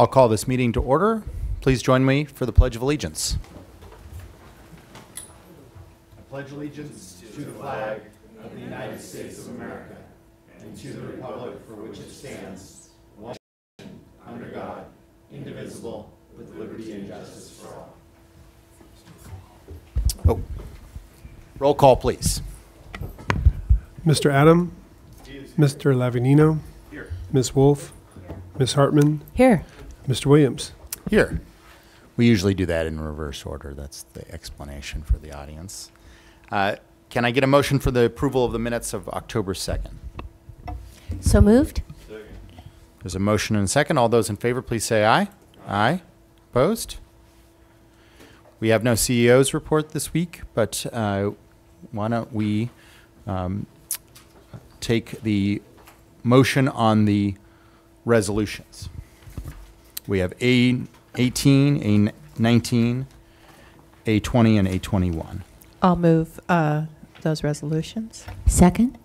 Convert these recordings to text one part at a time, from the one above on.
I'll call this meeting to order. Please join me for the Pledge of Allegiance. I pledge allegiance to the flag of the United States of America and to the republic for which it stands, one nation, under God, indivisible, with liberty and justice for all. Oh. Roll call, please. Mr. Adam, Mr. Lavinino, Here. Ms. Wolf, Ms. Hartman, Here. Mr. Williams. Here. We usually do that in reverse order. That's the explanation for the audience. Can I get a motion for the approval of the minutes of October 2nd? So moved? There's a motion and a second. All those in favor, please say aye. Aye. Opposed? We have no CEO's report this week, but why don't we take the motion on the resolutions. We have A18, A19, A20, and A21. I'll move those resolutions. Second?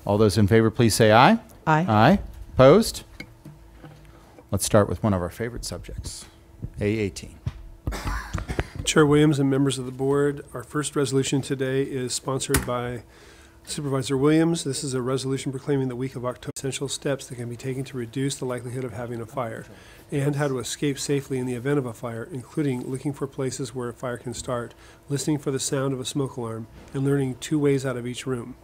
All those in favor, please say aye. Aye. Aye. Opposed? Let's start with one of our favorite subjects, A18. Chair Williams and members of the board, our first resolution today is sponsored by Supervisor Williams. This is a resolution proclaiming the week of October essential steps that can be taken to reduce the likelihood of having a fire and how to escape safely in the event of a fire, including looking for places where a fire can start, listening for the sound of a smoke alarm, and learning 2 ways out of each room.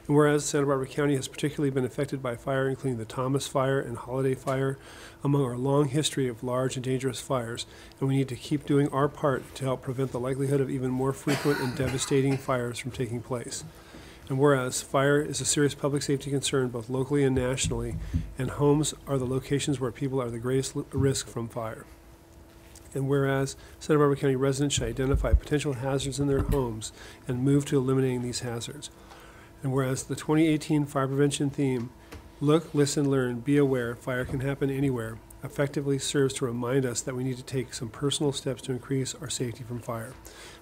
And whereas Santa Barbara County has particularly been affected by fire, including the Thomas Fire and Holiday Fire, among our long history of large and dangerous fires, and we need to keep doing our part to help prevent the likelihood of even more frequent and devastating fires from taking place. And whereas fire is a serious public safety concern both locally and nationally, and homes are the locations where people are at the greatest risk from fire. And whereas Santa Barbara County residents should identify potential hazards in their homes and move to eliminating these hazards. And whereas the 2018 fire prevention theme, Look, Listen, Learn, Be Aware, Fire Can Happen Anywhere, effectively serves to remind us that we need to take some personal steps to increase our safety from fire.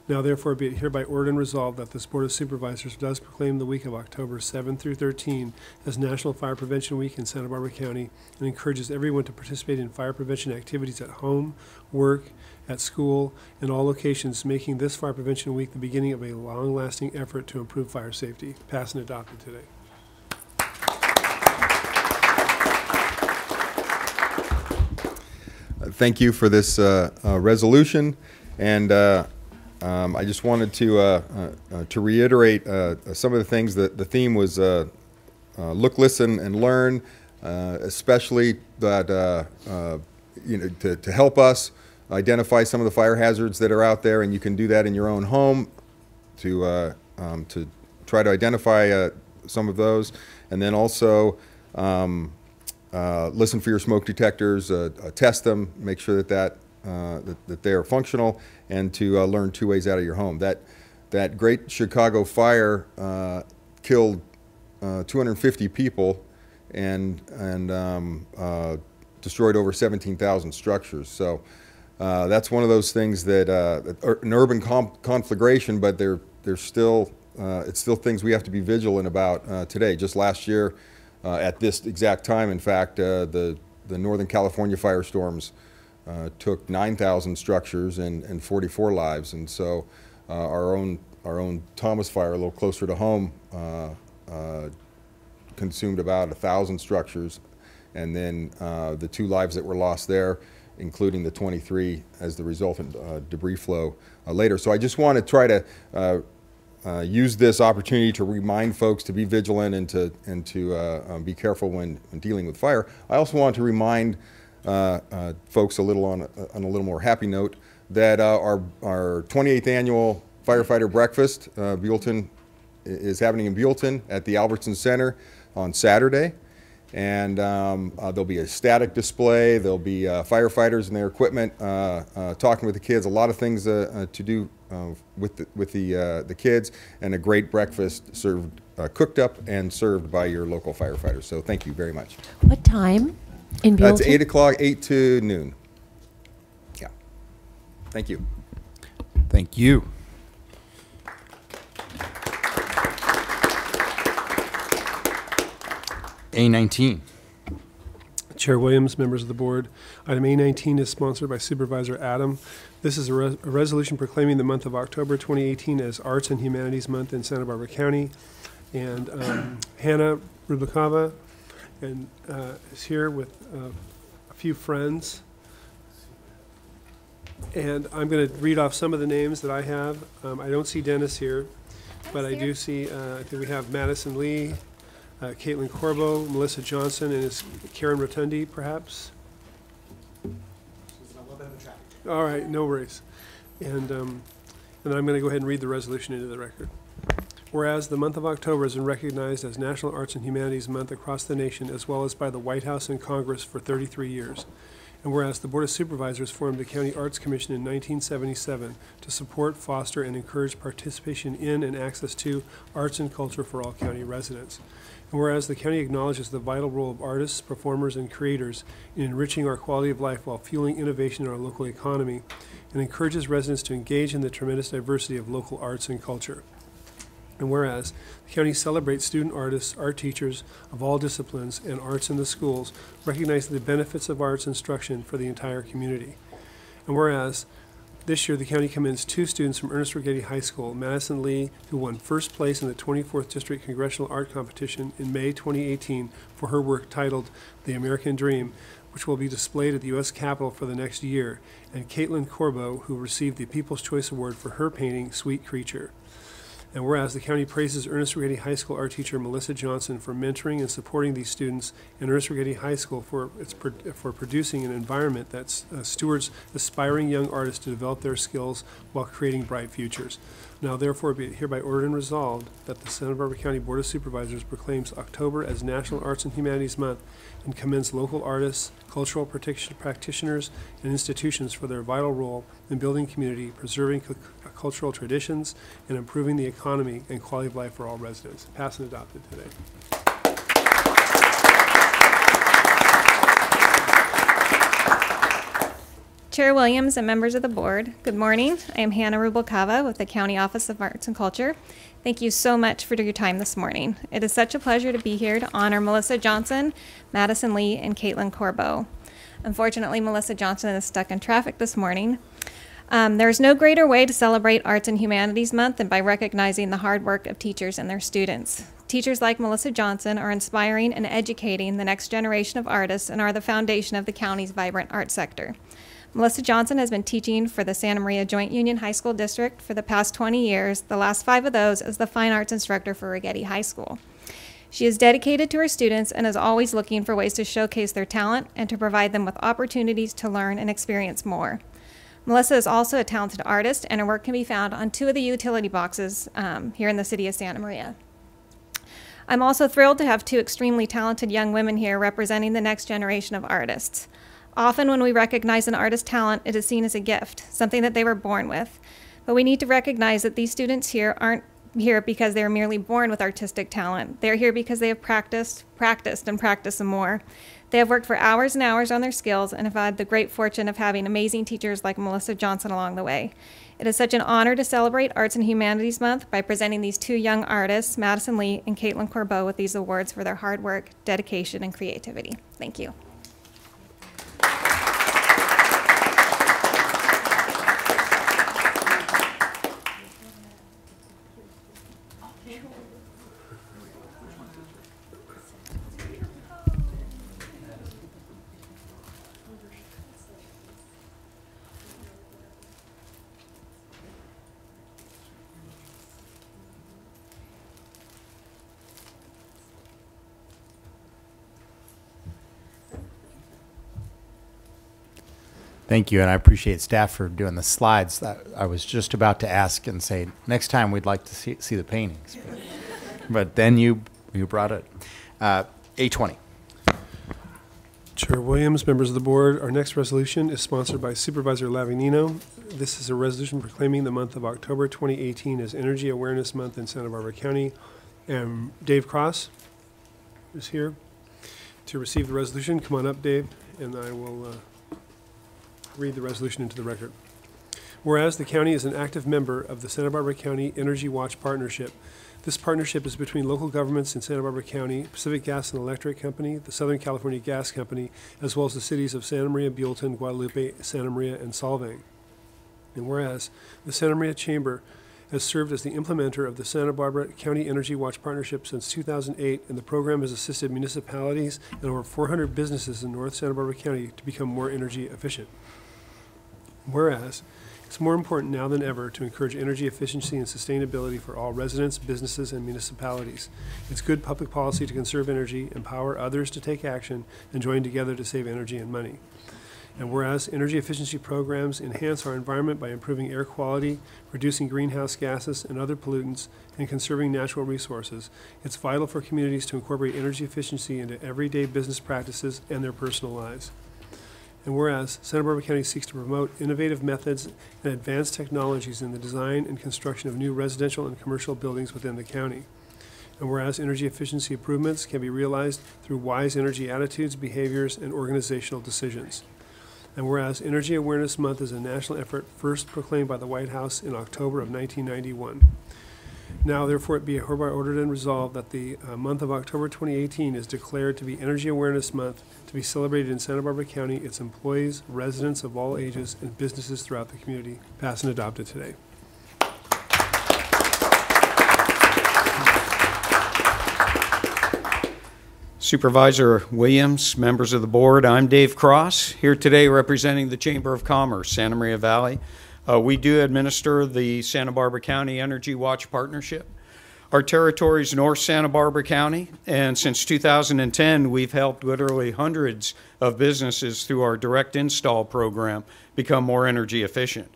Now, therefore, be it hereby ordered and resolved that this Board of Supervisors does proclaim the week of October 7 through 13 as National Fire Prevention Week in Santa Barbara County and encourages everyone to participate in fire prevention activities at home, work, at school, and all locations, making this Fire Prevention Week the beginning of a long-lasting effort to improve fire safety. Passed and adopted today. Thank you for this resolution, and I just wanted to reiterate some of the things that the theme was look, listen, and learn, especially that to help us identify some of the fire hazards that are out there, and you can do that in your own home to try to identify some of those, and then also listen for your smoke detectors, test them, make sure that they are functional, and to learn 2 ways out of your home. That great Chicago fire killed 250 people and destroyed over 17,000 structures. So that's one of those things that are an urban conflagration, but they're still it's still things we have to be vigilant about today. Just last year, at this exact time, in fact, the Northern California firestorms took 9,000 structures and 44 lives, and so our own Thomas Fire, a little closer to home, consumed about 1,000 structures, and then the 2 lives that were lost there, including the 23 as the resultant debris flow later. So I just want to try to use this opportunity to remind folks to be vigilant and to be careful when dealing with fire. I also want to remind folks a little on a little more happy note that our 28th annual firefighter breakfast Buellton is happening in Buellton at the Albertson Center on Saturday, and there'll be a static display. There'll be firefighters and their equipment talking with the kids. A lot of things to do with the kids, and a great breakfast served, cooked up and served by your local firefighters. So thank you very much. What time in Buellton? It's 8 o'clock, 8 to noon. Yeah. Thank you. Thank you. A19. Chair Williams, members of the board. Item A19 is sponsored by Supervisor Adam. This is a resolution proclaiming the month of October 2018 as Arts and Humanities Month in Santa Barbara County. And Hannah Rublikova is here with a few friends. And I'm going to read off some of the names that I have. I don't see Dennis here, but I do see, I think we have Madison Lee, Caitlin Corbo, Melissa Johnson, and is Karen Rotundi, perhaps? All right, no worries. And I'm going to go ahead and read the resolution into the record. Whereas the month of October has been recognized as National Arts and Humanities Month across the nation, as well as by the White House and Congress for 33 years. And whereas the Board of Supervisors formed the County Arts Commission in 1977 to support, foster, and encourage participation in and access to arts and culture for all county residents. And whereas the county acknowledges the vital role of artists, performers, and creators in enriching our quality of life while fueling innovation in our local economy, and encourages residents to engage in the tremendous diversity of local arts and culture. And whereas the county celebrates student artists, art teachers of all disciplines, and arts in the schools, recognizing the benefits of arts instruction for the entire community. And whereas this year the county commends 2 students from Ernest Righetti High School, Madison Lee, who won first place in the 24th District Congressional Art Competition in May 2018 for her work titled The American Dream, which will be displayed at the U.S. Capitol for the next year, and Caitlin Corbo, who received the People's Choice Award for her painting, Sweet Creature. And whereas the county praises Ernest Righetti High School art teacher Melissa Johnson for mentoring and supporting these students, and Ernest Righetti High School for producing an environment that stewards aspiring young artists to develop their skills while creating bright futures. Now therefore be it hereby ordered and resolved that the Santa Barbara County Board of Supervisors proclaims October as National Arts and Humanities Month and commends local artists, cultural practitioners, and institutions for their vital role in building community, preserving cultural traditions, and improving the economy and quality of life for all residents. Passed and adopted today. Chair Williams and members of the board, good morning. I am Hannah Rublikova with the County Office of Arts and Culture. Thank you so much for your time this morning. It is such a pleasure to be here to honor Melissa Johnson, Madison Lee, and Caitlin Corbo. Unfortunately, Melissa Johnson is stuck in traffic this morning. There is no greater way to celebrate Arts and Humanities Month than by recognizing the hard work of teachers and their students. Teachers like Melissa Johnson are inspiring and educating the next generation of artists and are the foundation of the county's vibrant arts sector. Melissa Johnson has been teaching for the Santa Maria Joint Union High School District for the past 20 years, the last 5 of those as the fine arts instructor for Righetti High School. She is dedicated to her students and is always looking for ways to showcase their talent and to provide them with opportunities to learn and experience more. Melissa is also a talented artist, and her work can be found on 2 of the utility boxes here in the city of Santa Maria. I'm also thrilled to have 2 extremely talented young women here representing the next generation of artists. Often when we recognize an artist's talent, it is seen as a gift, something that they were born with. But we need to recognize that these students here aren't here because they're merely born with artistic talent. They're here because they have practiced, and practiced some more. They have worked for hours and hours on their skills and have had the great fortune of having amazing teachers like Melissa Johnson along the way. It is such an honor to celebrate Arts and Humanities Month by presenting these 2 young artists, Madison Lee and Caitlin Corbo, with these awards for their hard work, dedication, and creativity. Thank you. Thank you, and I appreciate staff for doing the slides. I was just about to ask and say, next time we'd like to see the paintings. But then you brought it. A20. Chair Williams, members of the board, our next resolution is sponsored by Supervisor Lavignino. This is a resolution proclaiming the month of October 2018 as Energy Awareness Month in Santa Barbara County. And Dave Cross is here to receive the resolution. Come on up, Dave, and I will read the resolution into the record. Whereas the county is an active member of the Santa Barbara County Energy Watch Partnership, This partnership is between local governments in Santa Barbara County, Pacific Gas and Electric Company, the Southern California Gas Company, as well as the cities of Santa Maria, Buellton, Guadalupe, Santa Maria, and Solvang. And whereas the Santa Maria Chamber has served as the implementer of the Santa Barbara County Energy Watch Partnership since 2008, and the program has assisted municipalities and over 400 businesses in North Santa Barbara County to become more energy efficient. Whereas it's more important now than ever to encourage energy efficiency and sustainability for all residents, businesses, and municipalities. It's good public policy to conserve energy, empower others to take action, and join together to save energy and money. And whereas energy efficiency programs enhance our environment by improving air quality, reducing greenhouse gases and other pollutants, and conserving natural resources, it's vital for communities to incorporate energy efficiency into everyday business practices and their personal lives. And whereas Santa Barbara County seeks to promote innovative methods and advanced technologies in the design and construction of new residential and commercial buildings within the county. And whereas energy efficiency improvements can be realized through wise energy attitudes, behaviors, and organizational decisions. And whereas Energy Awareness Month is a national effort first proclaimed by the White House in October of 1991. Now, therefore, it be hereby ordered and resolved that the month of October 2018 is declared to be Energy Awareness Month, to be celebrated in Santa Barbara County, its employees, residents of all ages, and businesses throughout the community. Passed and adopted today. Supervisor Williams, members of the board, I'm Dave Cross, here today representing the Chamber of Commerce, Santa Maria Valley. We do administer the Santa Barbara County Energy Watch Partnership. Our territory is North Santa Barbara County, and since 2010, we've helped literally hundreds of businesses through our direct install program become more energy efficient.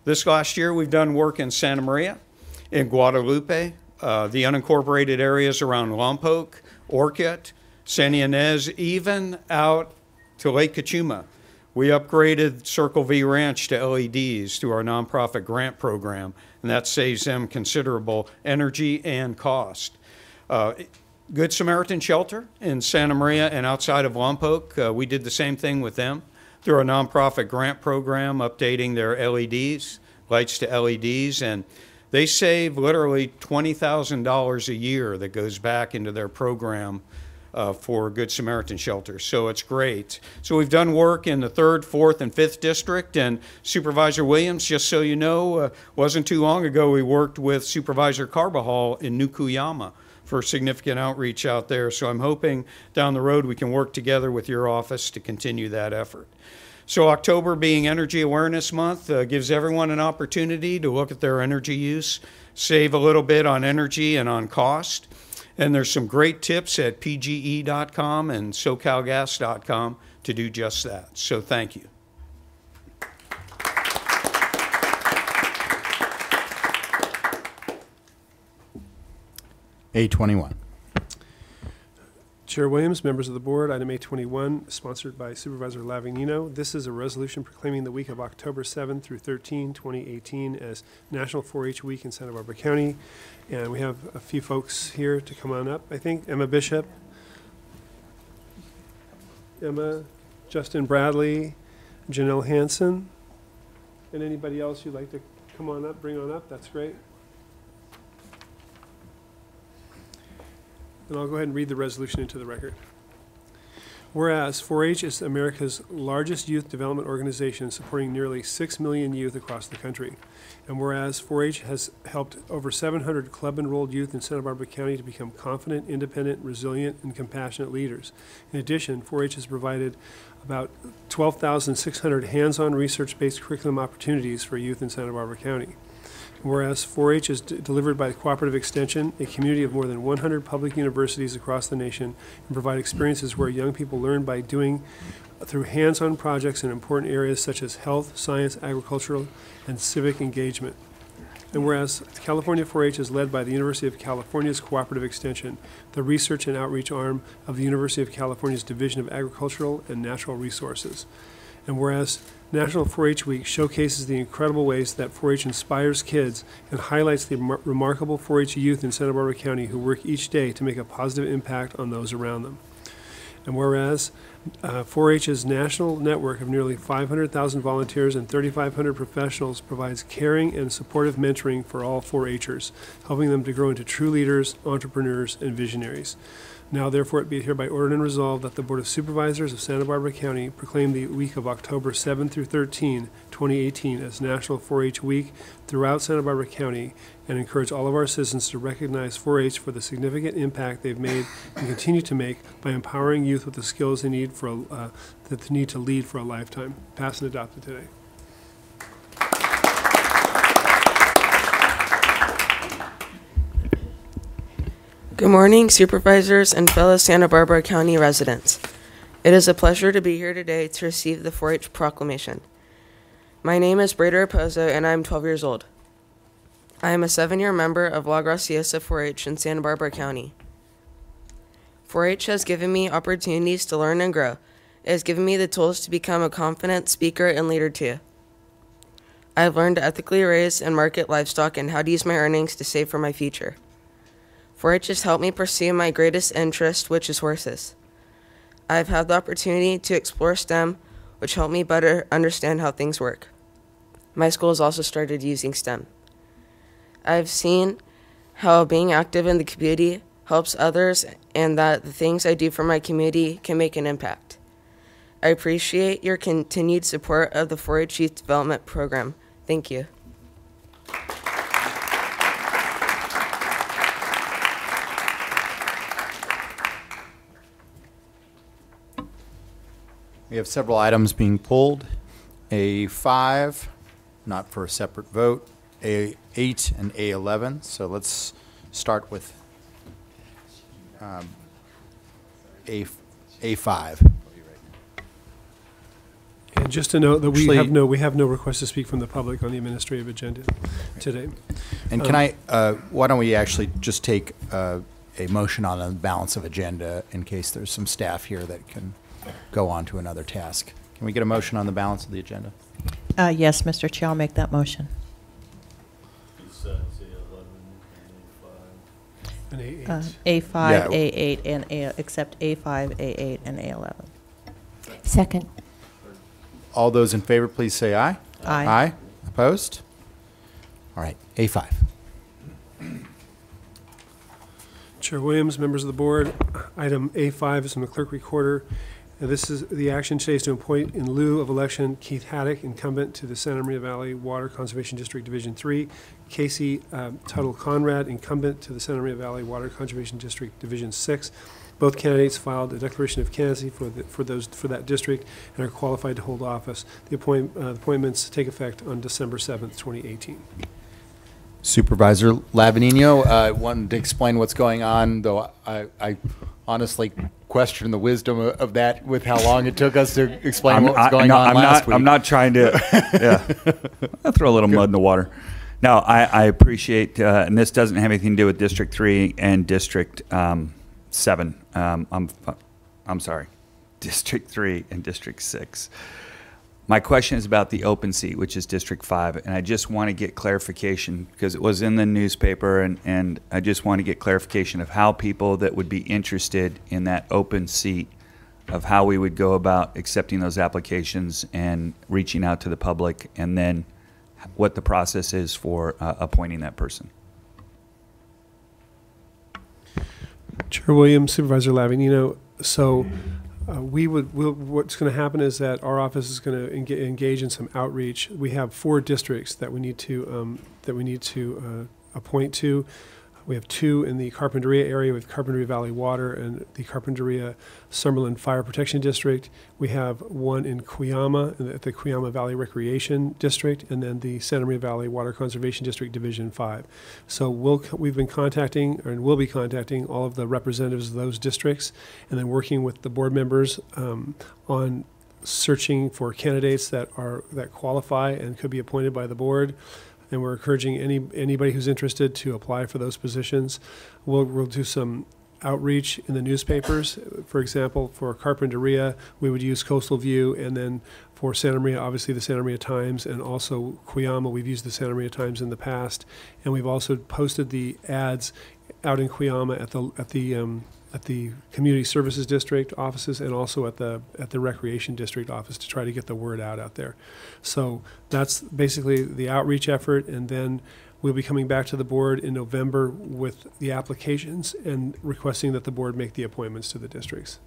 This last year, we've done work in Santa Maria, in Guadalupe, the unincorporated areas around Lompoc, Orcutt, San Ynez, even out to Lake Cachuma. We upgraded Circle V Ranch to LEDs through our nonprofit grant program, and that saves them considerable energy and cost. Good Samaritan Shelter in Santa Maria and outside of Lompoc, we did the same thing with them through our nonprofit grant program, updating their LEDs, lights to LEDs, and they save literally $20,000 a year that goes back into their program for Good Samaritan Shelter. So it's great. So we've done work in the 3rd, 4th, and 5th District, and Supervisor Williams, just so you know, wasn't too long ago we worked with Supervisor Carbajal in Nukuyama for significant outreach out there. So I'm hoping down the road we can work together with your office to continue that effort. So October being Energy Awareness Month gives everyone an opportunity to look at their energy use, save a little bit on energy and on cost. And there's some great tips at pge.com and socalgas.com to do just that. So thank you. A21. Chair Williams, members of the board, item A21, sponsored by Supervisor Lavignino. This is a resolution proclaiming the week of October 7 through 13, 2018 as National 4-H Week in Santa Barbara County. And we have a few folks here to come on up. I think Emma Bishop, Emma, Justin Bradley, Janelle Hansen, and anybody else you'd like to come on up, bring on up, that's great. And I'll go ahead and read the resolution into the record. Whereas 4-H is America's largest youth development organization, supporting nearly 6 million youth across the country. And whereas 4-H has helped over 700 club-enrolled youth in Santa Barbara County to become confident, independent, resilient, and compassionate leaders. In addition, 4-H has provided about 12,600 hands-on research-based curriculum opportunities for youth in Santa Barbara County. Whereas 4-H is delivered by Cooperative Extension, a community of more than 100 public universities across the nation, and provide experiences where young people learn by doing through hands-on projects in important areas such as health, science, agricultural, and civic engagement. And whereas California 4-H is led by the University of California's Cooperative Extension, the research and outreach arm of the University of California's Division of Agricultural and Natural Resources. And whereas National 4-H Week showcases the incredible ways that 4-H inspires kids and highlights the remarkable 4-H youth in Santa Barbara County who work each day to make a positive impact on those around them. And whereas 4-H's national network of nearly 500,000 volunteers and 3,500 professionals provides caring and supportive mentoring for all 4-Hers, helping them to grow into true leaders, entrepreneurs, and visionaries. Now, therefore, it be hereby ordered and resolved that the Board of Supervisors of Santa Barbara County proclaim the week of October 7 through 13, 2018 as National 4-H Week throughout Santa Barbara County, and encourage all of our citizens to recognize 4-H for the significant impact they've made and continue to make by empowering youth with the skills they need that they need to lead for a lifetime. Passed and adopted today. Good morning, supervisors and fellow Santa Barbara County residents. It is a pleasure to be here today to receive the 4-H proclamation. My name is Breda Raposo, and I am 12 years old. I am a 7-year member of La Graciosa 4-H in Santa Barbara County. 4-H has given me opportunities to learn and grow. It has given me the tools to become a confident speaker and leader too. I have learned to ethically raise and market livestock and how to use my earnings to save for my future. 4-H has helped me pursue my greatest interest, which is horses. I have had the opportunity to explore STEM, which helped me better understand how things work. My school has also started using STEM. I have seen how being active in the community helps others and that the things I do for my community can make an impact. I appreciate your continued support of the 4-H Youth Development Program. Thank you. We have several items being pulled. A5, not for a separate vote. A8 and A11. So let's start with A5. And just to note that we Actually- have no request to speak from the public on the administrative agenda today. And can why don't we actually just take a motion on the balance of agenda in case there's some staff here that can go on to another task. Can we get a motion on the balance of the agenda? Yes, Mr. Chair, I'll make that motion. And A8. A5, Yeah. A8, and except A5, A8, and A11. Second. All those in favor, please say aye. Aye. Aye. Opposed? All right, A5. Chair Williams, members of the board, item A5 is from the clerk recorder. This is the action today is to appoint in lieu of election Keith Haddock, incumbent to the Santa Maria Valley Water Conservation District Division 3, Casey Tuttle Conrad, incumbent to the Santa Maria Valley Water Conservation District Division 6. Both candidates filed a declaration of candidacy for that district and are qualified to hold office. The appointments take effect on December 7th, 2018. Supervisor Lavanino wanted to explain what's going on, though I honestly question the wisdom of that with how long it took us to explain what was going on last week. I'm not trying to I'll throw a little mud in the water. No, I appreciate, and this doesn't have anything to do with District 3 and District 7. I'm sorry, District 3 and District 6. My question is about the open seat, which is District 5, and I just want to get clarification because it was in the newspaper, and I just want to get clarification of how people that would be interested in that open seat, of how we would go about accepting those applications and reaching out to the public, and then what the process is for appointing that person. Chair Williams, Supervisor Lavanino, so what's going to happen is that our office is going to engage in some outreach. We have 4 districts that we need to appoint to. We have 2 in the Carpinteria area with Carpinteria Valley Water and the Carpinteria Summerlin Fire Protection District. We have 1 in Cuyama, at the Cuyama Valley Recreation District, and then the Santa Maria Valley Water Conservation District Division 5. So we've been contacting, and will be contacting, all of the representatives of those districts, and then working with the board members on searching for candidates that qualify and could be appointed by the board. And we're encouraging anybody who's interested to apply for those positions. We'll do some outreach in the newspapers. For example, for Carpinteria, we would use Coastal View, and then for Santa Maria, obviously the Santa Maria Times, and also Cuyama, we've used the Santa Maria Times in the past. And we've also posted the ads out in Cuyama at the Community Services District offices and also at the Recreation District office to try to get the word out there. So that's basically the outreach effort, and then we'll be coming back to the board in November with the applications and requesting that the board make the appointments to the districts.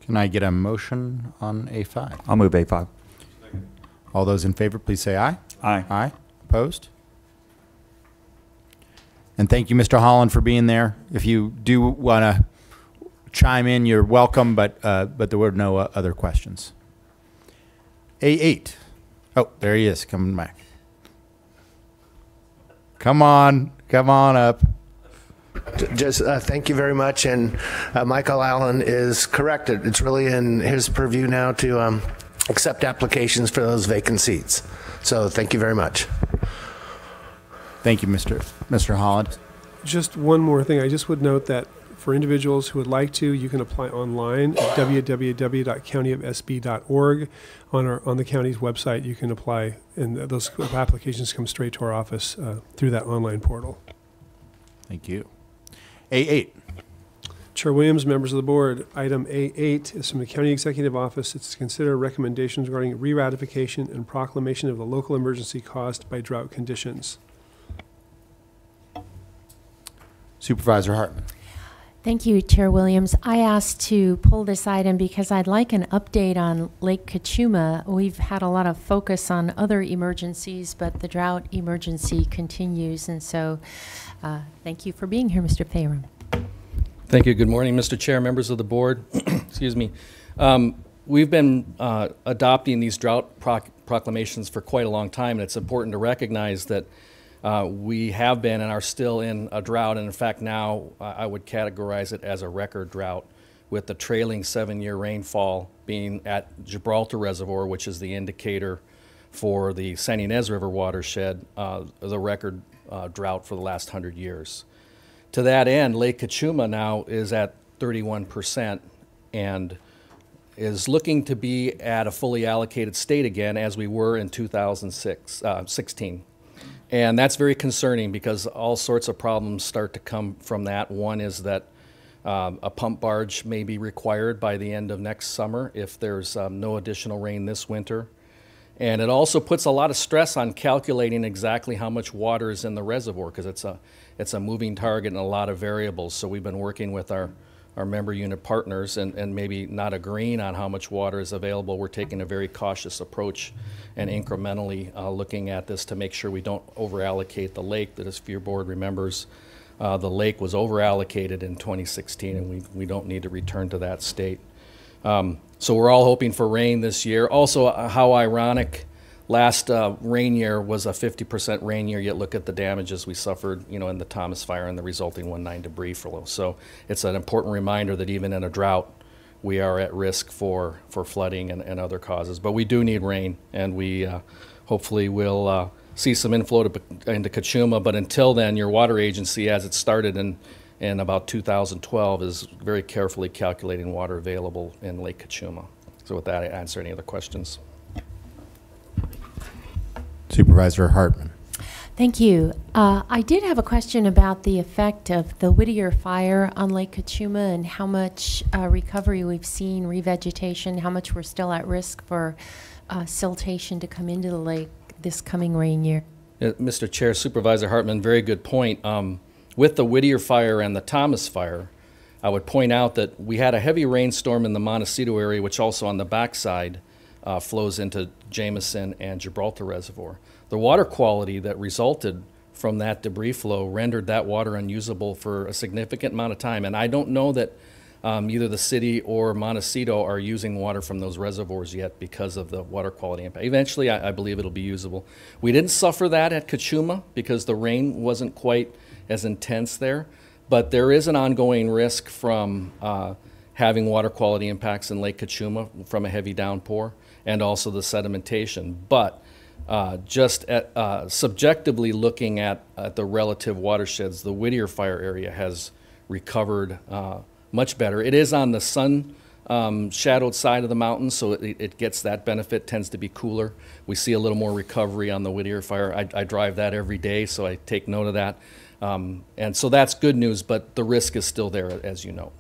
Can I get a motion on A5? I'll move A5. All those in favor, please say aye. Aye. Aye. Opposed? And thank you, Mr. Holland, for being there. If you do want to chime in, you're welcome, but there were no other questions. A8. Oh, there he is, coming back. Come on up. Just thank you very much, and Michael Allen is correct. It's really in his purview now to accept applications for those vacant seats. So thank you very much. Thank you, Mr. Holland. Just one more thing. I just would note that for individuals who would like to, you can apply online at www.countyofsb.org. On the county's website, you can apply, and those applications come straight to our office through that online portal. Thank you. A8. Chair Williams, members of the board, item A8 is from the County Executive Office. It's to consider recommendations regarding re-ratification and proclamation of the local emergency caused by drought conditions. Supervisor Hartman. Thank you, Chair Williams. I asked to pull this item because I'd like an update on Lake Kachuma. We've had a lot of focus on other emergencies, but the drought emergency continues, and so thank you for being here, Mr. Fayram. Thank you. Good morning, Mr. Chair, members of the board. Excuse me. We've been adopting these drought proclamations for quite a long time, and it's important to recognize that we have been and are still in a drought, and in fact now I would categorize it as a record drought, with the trailing 7-year rainfall being at Gibraltar Reservoir, which is the indicator for the San Ynez River watershed, the record drought for the last 100 years. To that end, Lake Kachuma now is at 31% and is looking to be at a fully allocated state again, as we were in 2016. And that's very concerning because all sorts of problems start to come from that. One is that a pump barge may be required by the end of next summer if there's no additional rain this winter. And it also puts a lot of stress on calculating exactly how much water is in the reservoir, because it's a moving target and a lot of variables. So we've been working with our member unit partners and maybe not agreeing on how much water is available. We're taking a very cautious approach and incrementally looking at this to make sure we don't over-allocate the lake. That, as your board remembers, the lake was over-allocated in 2016, and we don't need to return to that state. So we're all hoping for rain this year. Also, how ironic, last rain year was a 50% rain year, yet look at the damages we suffered, in the Thomas Fire and the resulting 1.9 debris flow. So it's an important reminder that even in a drought, we are at risk for flooding and other causes. But we do need rain, and we hopefully will see some inflow into Kachuma. But until then, your water agency, as it started in about 2012, is very carefully calculating water available in Lake Kachuma. So with that, I answer any other questions. Supervisor Hartman. Thank you. I did have a question about the effect of the Whittier fire on Lake Kachuma and how much recovery we've seen, revegetation, how much we're still at risk for siltation to come into the lake this coming rain year. Mr. Chair, Supervisor Hartman, very good point. With the Whittier fire and the Thomas fire, I would point out that we had a heavy rainstorm in the Montecito area, which also on the backside flows into Jameson and Gibraltar Reservoir. The water quality that resulted from that debris flow rendered that water unusable for a significant amount of time. And I don't know that either the city or Montecito are using water from those reservoirs yet because of the water quality impact. Eventually, I believe it'll be usable. We didn't suffer that at Kachuma because the rain wasn't quite as intense there, but there is an ongoing risk from having water quality impacts in Lake Kachuma from a heavy downpour and also the sedimentation. But just subjectively looking at the relative watersheds, the Whittier fire area has recovered much better. It is on the sun shadowed side of the mountain, so it gets that benefit, tends to be cooler. We see a little more recovery on the Whittier fire. I drive that every day, so I take note of that. And so that's good news, but the risk is still there, as you know.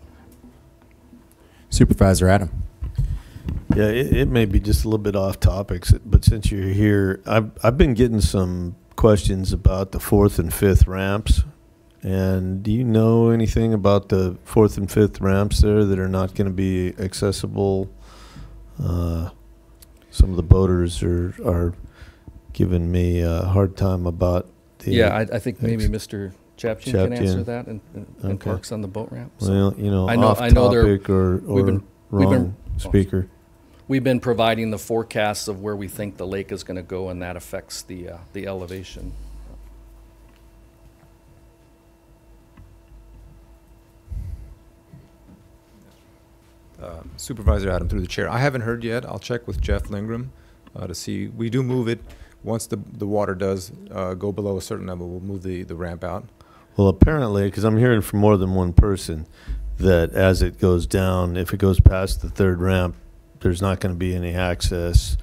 Supervisor Adam. Yeah, it may be just a little bit off topic, but since you're here, I've been getting some questions about the 4th and 5th ramps. And do you know anything about the 4th and 5th ramps there that are not going to be accessible? Some of the boaters are giving me a hard time about the... Yeah, I think maybe Mr. Chapchian can answer that and okay. Parks on the boat ramp. So well, you know, off I know topic or wrong speaker. We've been providing the forecasts of where we think the lake is going to go, and that affects the elevation. Supervisor Adam, through the chair. I haven't heard yet. I'll check with Jeff Lingram to see. We do move it. Once the water does go below a certain level, we'll move the ramp out. Well, apparently, because I'm hearing from more than one person, that as it goes down, if it goes past the 3rd ramp, there's not going to be any access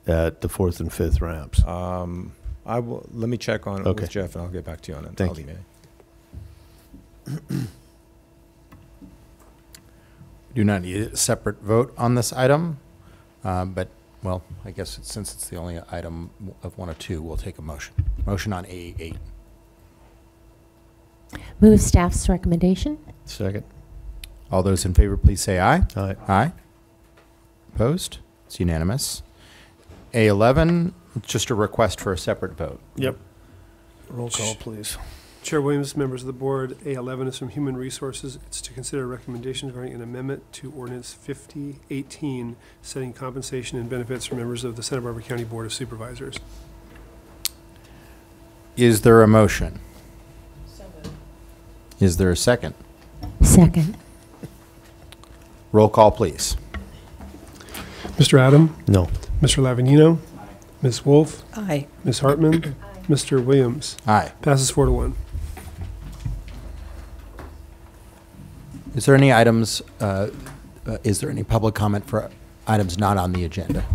at the 4th and 5th ramps. I will. Let me check on it with Jeff, and I'll get back to you on it. Thank you. Do not need a separate vote on this item, but, well, I guess since it's the only item of 1 or 2, we'll take a motion. Motion on A8. Move staff's recommendation. Second. All those in favor, please say aye. Aye. Aye. Opposed? It's unanimous. A11, just a request for a separate vote. Yep. Roll call, please. Chair Williams, members of the board, A11 is from Human Resources. It's to consider recommendations regarding an amendment to Ordinance 5018, setting compensation and benefits for members of the Santa Barbara County Board of Supervisors. Is there a motion? So moved. Is there a second? Second. Roll call, please. Mr. Adam? No. Mr. Lavanino? Ms. Wolf? Aye. Ms. Hartman? Mr. Williams? Aye. Passes 4-1. Is there any items, is there any public comment for items not on the agenda?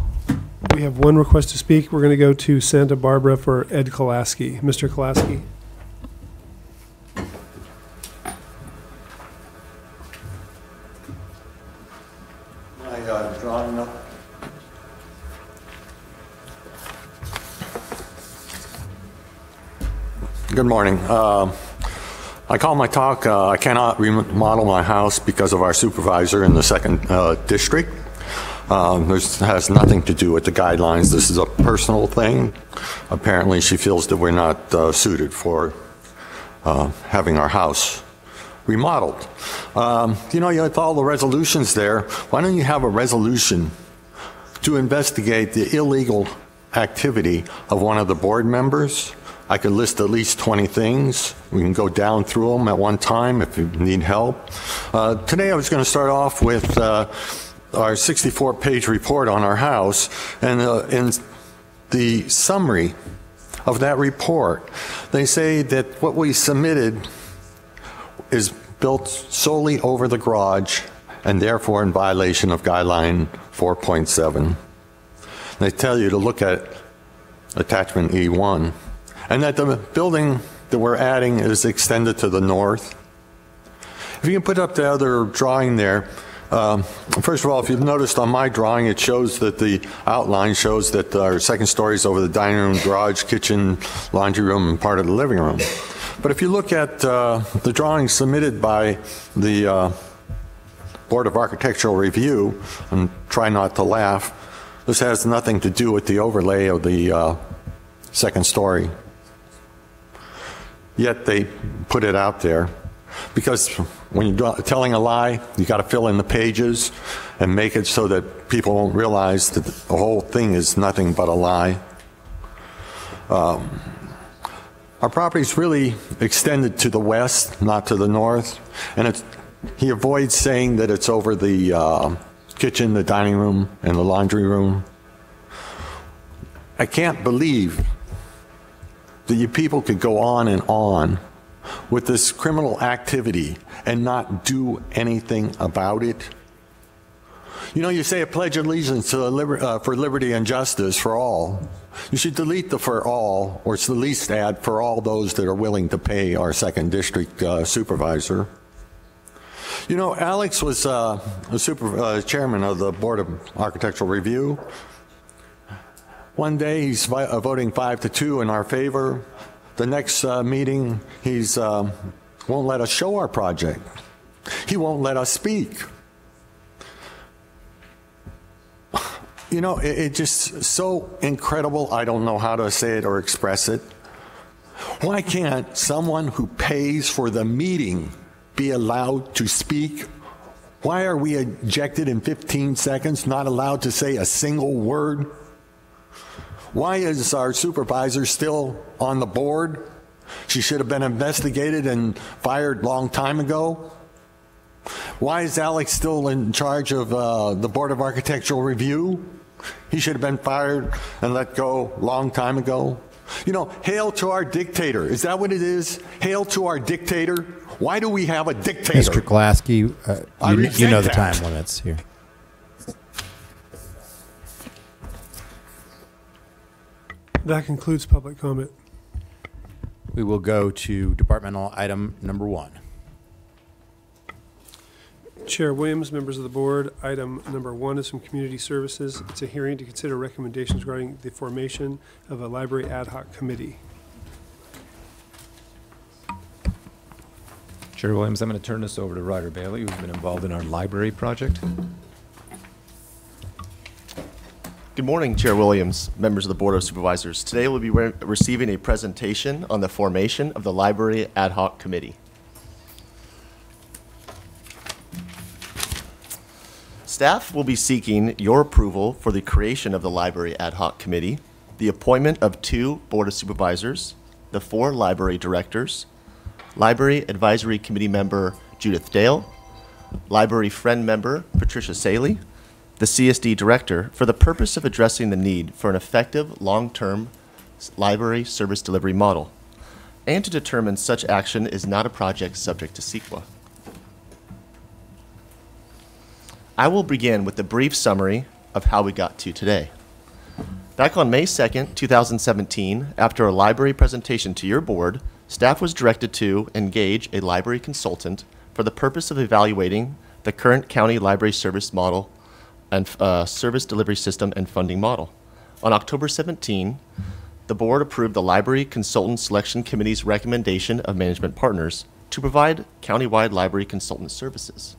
We have one request to speak. We're going to go to Santa Barbara for Ed Kolaski. Mr. Kolaski? Drawing up. Good morning. I call my talk, I cannot remodel my house because of our supervisor in the 2nd district. This has nothing to do with the guidelines. This is a personal thing. Apparently she feels that we're not suited for having our house remodeled. You know, with all the resolutions there, why don't you have a resolution to investigate the illegal activity of one of the board members? I could list at least 20 things. We can go down through them at one time if you need help. Today I was going to start off with our 64-page report on our house, and in the summary of that report, they say that what we submitted is built solely over the garage and therefore in violation of guideline 4.7. They tell you to look at attachment E1, and that the building that we're adding is extended to the north. If you can put up the other drawing there, first of all, if you've noticed on my drawing, it shows that the outline shows that our 2nd story is over the dining room, garage, kitchen, laundry room, and part of the living room. But if you look at the drawing submitted by the Board of Architectural Review, and try not to laugh, this has nothing to do with the overlay of the 2nd story. Yet they put it out there. Because when you're telling a lie, you got to fill in the pages and make it so that people won't realize that the whole thing is nothing but a lie. Our property is really extended to the west, not to the north, and he avoids saying that it's over the kitchen, the dining room, and the laundry room. I can't believe that you people could go on and on with this criminal activity and not do anything about it. You know, you say a pledge of allegiance to for liberty and justice for all. You should delete the for all, or at least add for all those that are willing to pay our second district supervisor. You know, Alex was chairman of the Board of Architectural Review. One day he's voting 5-2 in our favor. The next meeting, he's won't let us show our project. He won't let us speak. You know, it's just so incredible. I don't know how to say it or express it. Why can't someone who pays for the meeting be allowed to speak? Why are we ejected in 15 seconds, not allowed to say a single word? Why is our supervisor still on the board? She should have been investigated and fired a long time ago. Why is Alex still in charge of the Board of Architectural Review? He should have been fired and let go a long time ago. You know, hail to our dictator. Is that what it is? Hail to our dictator. Why do we have a dictator? Mr. Glaske, you know the that. time limits here. That concludes public comment. We will go to departmental item number 1. Chair Williams, members of the board, item number 1 is from Community Services. It's a hearing to consider recommendations regarding the formation of a library ad hoc committee. Chair Williams, I'm going to turn this over to Ryder Bailey, who's been involved in our library project. Good morning, Chair Williams, members of the Board of Supervisors. Today we'll be receiving a presentation on the formation of the Library Ad Hoc Committee. Staff will be seeking your approval for the creation of the Library Ad Hoc Committee, the appointment of 2 Board of Supervisors, the 4 library directors, Library Advisory Committee member Judith Dale, Library Friend member Patricia Saley, the CSD director, for the purpose of addressing the need for an effective long-term library service delivery model, and to determine such action is not a project subject to CEQA. I will begin with a brief summary of how we got to today. Back on May 2nd, 2017, after a library presentation to your board, staff was directed to engage a library consultant for the purpose of evaluating the current county library service model and service delivery system and funding model. On October 17, the board approved the Library Consultant Selection Committee's recommendation of management partners to provide countywide library consultant services.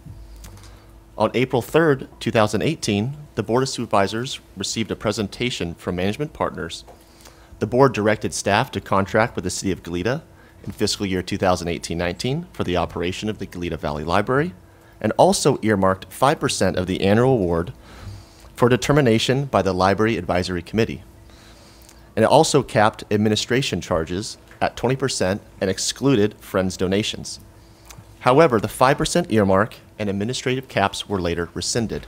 On April 3rd, 2018, the Board of Supervisors received a presentation from management partners. The board directed staff to contract with the City of Goleta in fiscal year 2018-19 for the operation of the Goleta Valley Library, and also earmarked 5% of the annual award for determination by the Library Advisory Committee. And it also capped administration charges at 20% and excluded Friends donations. However, the 5% earmark and administrative caps were later rescinded.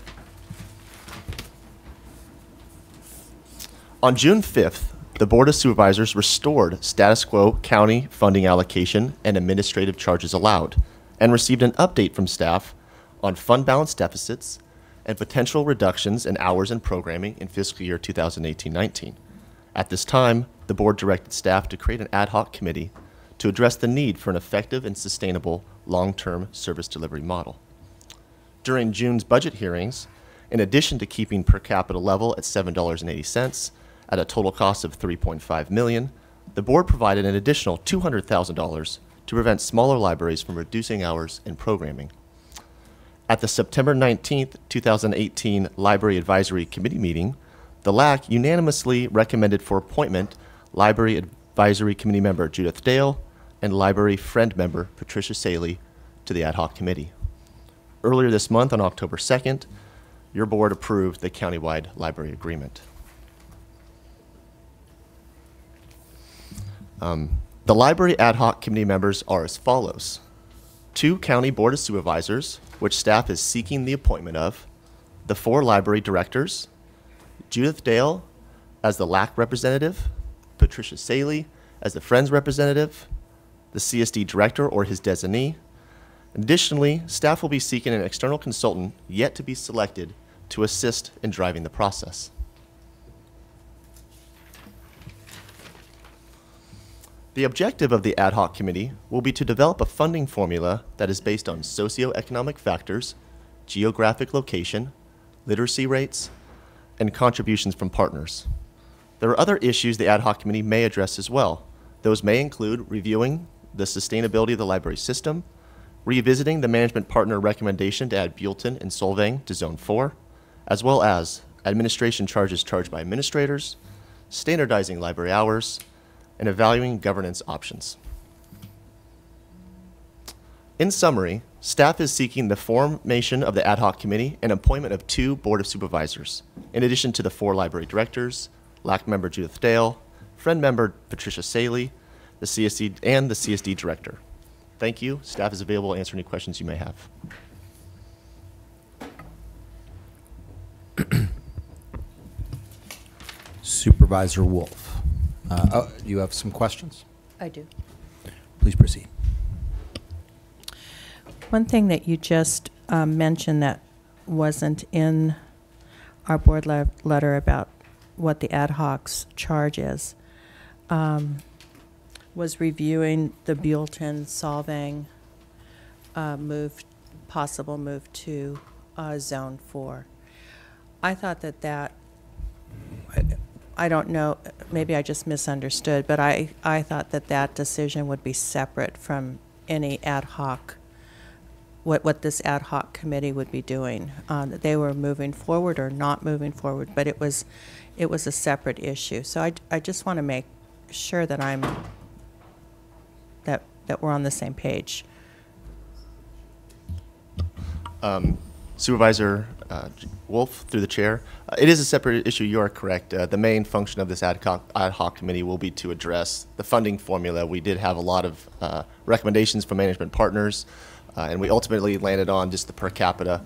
On June 5th, the Board of Supervisors restored status quo county funding allocation and administrative charges allowed, and received an update from staff on fund balance deficits and potential reductions in hours and programming in fiscal year 2018-19. At this time, the board directed staff to create an ad hoc committee to address the need for an effective and sustainable long-term service delivery model. During June's budget hearings, in addition to keeping per capita level at $7.80 at a total cost of $3.5 million, the board provided an additional $200,000 to prevent smaller libraries from reducing hours in programming. At the September 19th, 2018 Library Advisory Committee meeting, the LAC unanimously recommended for appointment Library Advisory Committee member Judith Dale and Library Friend member Patricia Saley to the ad hoc committee. Earlier this month, on October 2nd, your board approved the countywide library agreement. The library ad hoc committee members are as follows: 2 county board of supervisors, which staff is seeking the appointment of, the 4 library directors, Judith Dale as the LAC representative, Patricia Saley as the Friends representative, the CSD director or his designee. Additionally, staff will be seeking an external consultant yet to be selected to assist in driving the process. The objective of the ad hoc committee will be to develop a funding formula that is based on socioeconomic factors, geographic location, literacy rates, and contributions from partners. There are other issues the ad hoc committee may address as well. Those may include reviewing the sustainability of the library system, revisiting the management partner recommendation to add Buellton and Solvang to Zone 4, as well as administration charges charged by administrators, standardizing library hours, and evaluating governance options. In summary, staff is seeking the formation of the ad hoc committee and appointment of 2 Board of Supervisors, in addition to the 4 library directors, LAC member Judith Dale, Friend member Patricia Saley, the CSD, and the CSD director. Thank you. Staff is available to answer any questions you may have. Supervisor Wolf. You have some questions? I do. Please proceed. One thing that you just mentioned that wasn't in our board letter about what the ad hoc's charge is was reviewing the Buellton Solvang possible move to Zone 4. I thought that I don't know, maybe I just misunderstood, but I thought that decision would be separate from any ad hoc, what this ad hoc committee would be doing, that they were moving forward or not moving forward, but it was a separate issue. So I just want to make sure that that we're on the same page. Supervisor Wolf, through the chair, it is a separate issue. You are correct. The main function of this ad hoc committee will be to address the funding formula. We did have a lot of recommendations from management partners, and we ultimately landed on just the per capita.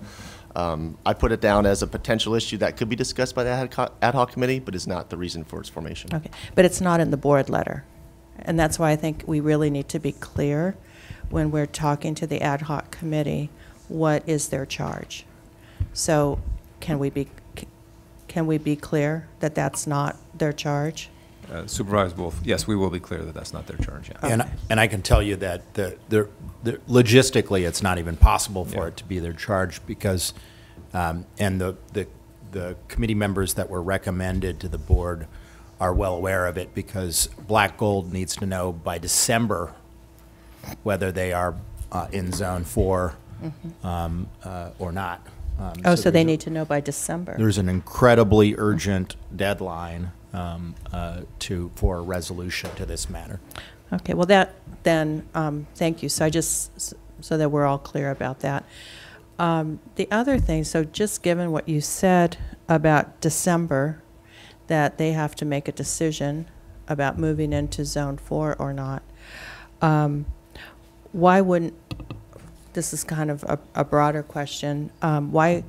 I put it down as a potential issue that could be discussed by the ad hoc committee, but is not the reason for its formation. Okay, but it's not in the board letter. And that's why I think we really need to be clear when we're talking to the ad hoc committee, what is their charge? So can we be clear that that's not their charge? Supervisor Wolf, yes, we will be clear that that's not their charge. Yeah. Okay. And I can tell you that logistically, it's not even possible for it to be their charge because, and the committee members that were recommended to the board are well aware of it because Black Gold needs to know by December whether they are in Zone 4 or not. So they need to know by December. There's an incredibly urgent deadline for a resolution to this matter. Okay, well thank you. So so that we're all clear about that. The other thing, so just given what you said about December, that they have to make a decision about moving into Zone 4 or not, why wouldn't, this is kind of a broader question, why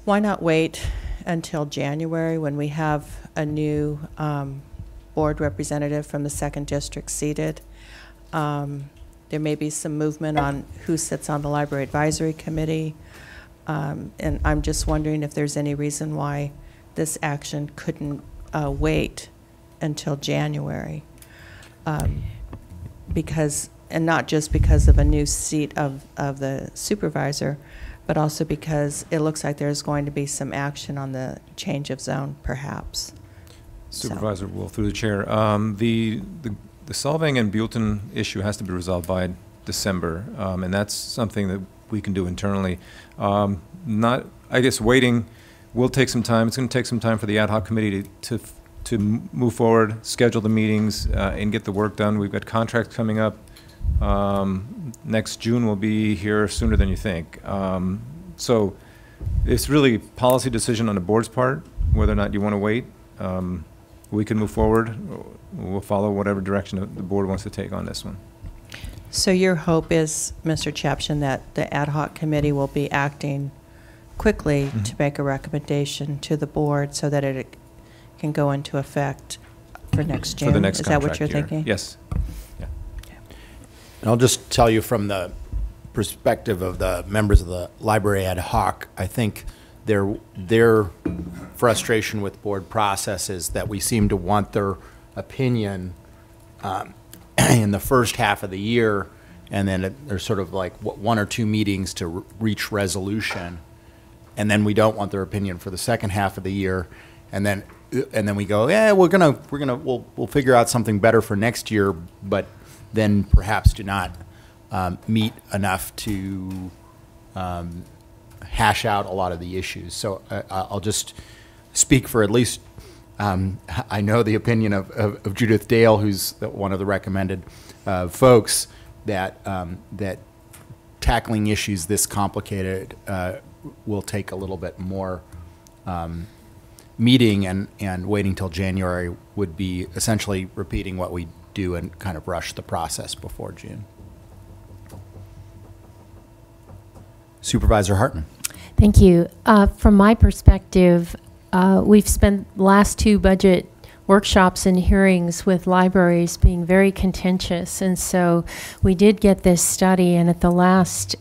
not wait until January when we have a new board representative from the 2nd District seated? There may be some movement on who sits on the Library Advisory Committee, and I'm just wondering if there's any reason why this action couldn't wait until January, because, and not just because of a new seat of the supervisor, but also because it looks like there's going to be some action on the change of zone, perhaps. Supervisor Wolf, through the chair, the Solvang and Buellton issue has to be resolved by December, and that's something that we can do internally. I guess waiting will take some time. It's going to take some time for the ad hoc committee to move forward, schedule the meetings, and get the work done. We've got contracts coming up. Next June will be here sooner than you think. So it's really a policy decision on the board's part, whether or not you want to wait. We can move forward. We'll follow whatever direction the board wants to take on this one. So your hope is, Mr. Chapshin, that the ad hoc committee will be acting quickly to make a recommendation to the board so that it can go into effect for next June? For the next contract Is that what you're year. thinking? Yes. Yeah. And I'll just tell you from the perspective of the members of the library ad hoc, I think their frustration with board process is that we seem to want their opinion in the first half of the year, and then there's sort of like one or two meetings to reach resolution, and then we don't want their opinion for the second half of the year, and then we go, yeah, we'll figure out something better for next year, but then perhaps do not meet enough to hash out a lot of the issues. So I'll just speak for at least, I know the opinion of Judith Dale, who's one of the recommended folks, that tackling issues this complicated will take a little bit more meeting, and waiting till January would be essentially repeating what we do and kind of rush the process before June. Supervisor Hartman. Thank you. From my perspective, we've spent last two budget workshops and hearings with libraries being very contentious, and so we did get this study, and at the last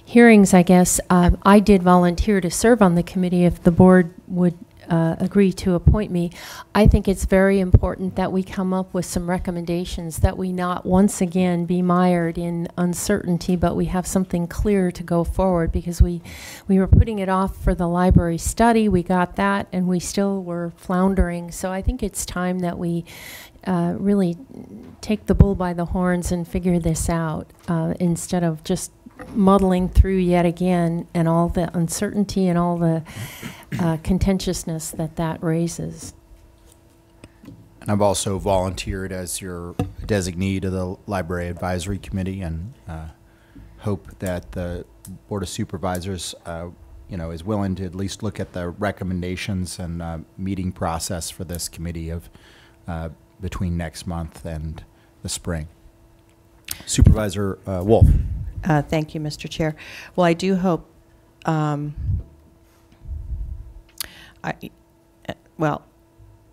hearings, I guess, I did volunteer to serve on the committee if the board would agree to appoint me. I think it's very important that we come up with some recommendations, that we not once again be mired in uncertainty, but we have something clear to go forward, because we were putting it off for the library study. We got that, and we still were floundering. So I think it's time that we really take the bull by the horns and figure this out, instead of just muddling through yet again, and all the uncertainty and all the contentiousness that raises. And I've also volunteered as your designee to the Library Advisory Committee, and hope that the Board of Supervisors is willing to at least look at the recommendations and meeting process for this committee of between next month and the spring. Supervisor Wolf. Thank you, Mr. Chair. Well, I do hope, well,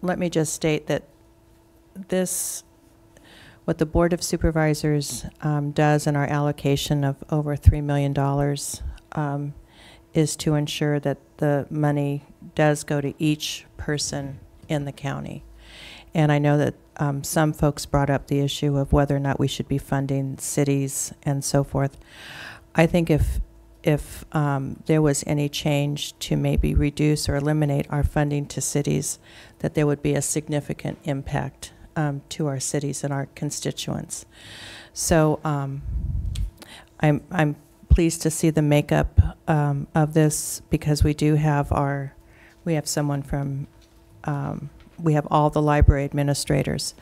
let me just state that what the Board of Supervisors does in our allocation of over $3 million is to ensure that the money does go to each person in the county. And I know that some folks brought up the issue of whether or not we should be funding cities and so forth. I think if there was any change to maybe reduce or eliminate our funding to cities, that there would be a significant impact to our cities and our constituents. So I'm pleased to see the makeup of this, because we do have we have someone from we have all the library administrators.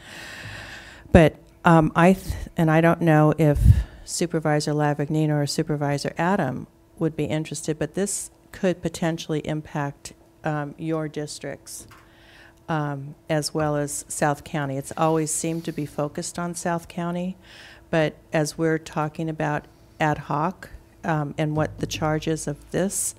But and I don't know if Supervisor Lavagnino or Supervisor Adam would be interested, but this could potentially impact your districts as well as South County. It's always seemed to be focused on South County, but as we're talking about ad hoc and what the charge is of this,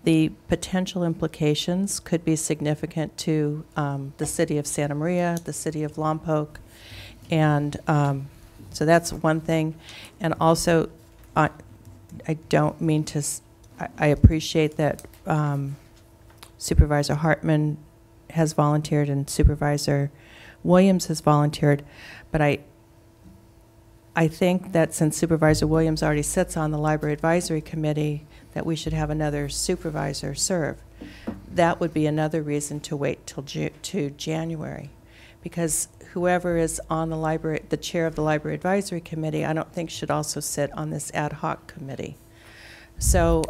the potential implications could be significant to the city of Santa Maria, the city of Lompoc, and so that's one thing. And also, I don't mean to, I appreciate that Supervisor Hartman has volunteered and Supervisor Williams has volunteered, but I think that since Supervisor Williams already sits on the Library Advisory Committee, that we should have another supervisor serve. That would be another reason to wait till to January, because whoever is on the chair of the Library Advisory Committee, I don't think should also sit on this ad hoc committee. So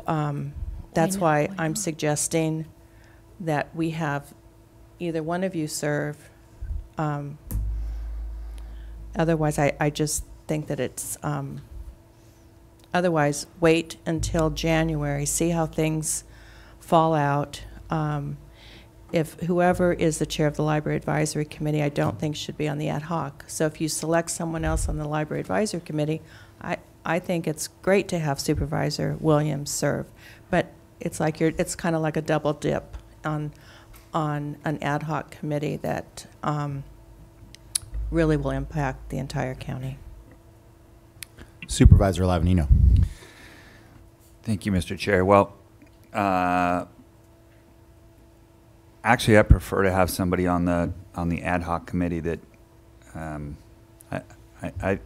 that's why I'm suggesting that we have either one of you serve. Otherwise, I just think that it's otherwise wait until January, see how things fall out. If whoever is the chair of the Library Advisory Committee, I don't think should be on the ad hoc. So if you select someone else on the Library Advisory Committee, I think it's great to have Supervisor Williams serve, but it's like it's kind of like a double dip on an ad hoc committee that really will impact the entire county. Supervisor Lavanino. Thank you, Mr. Chair. Well, Actually, I prefer to have somebody on the ad hoc committee that I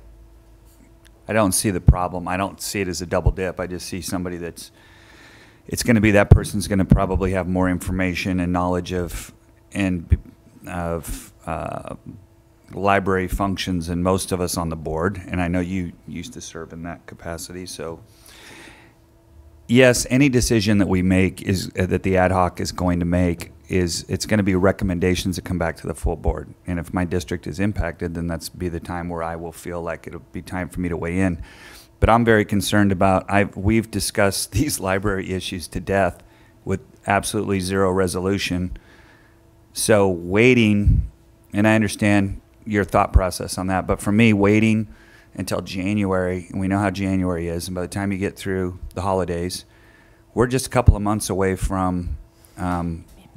don't see the problem. I don't see it as a double dip. I just see somebody it's going to be that person's going to probably have more information and knowledge of library functions than most of us on the board. And I know you used to serve in that capacity, so. Yes, any decision that we make that the ad hoc is going to make it's going to be recommendations that come back to the full board. And if my district is impacted, then that's be the time where I will feel like it'll be time for me to weigh in. But I'm very concerned about, we've discussed these library issues to death with absolutely zero resolution. So waiting, and I understand your thought process on that, but for me, waiting until January, and we know how January is, and by the time you get through the holidays, we're just a couple of months away from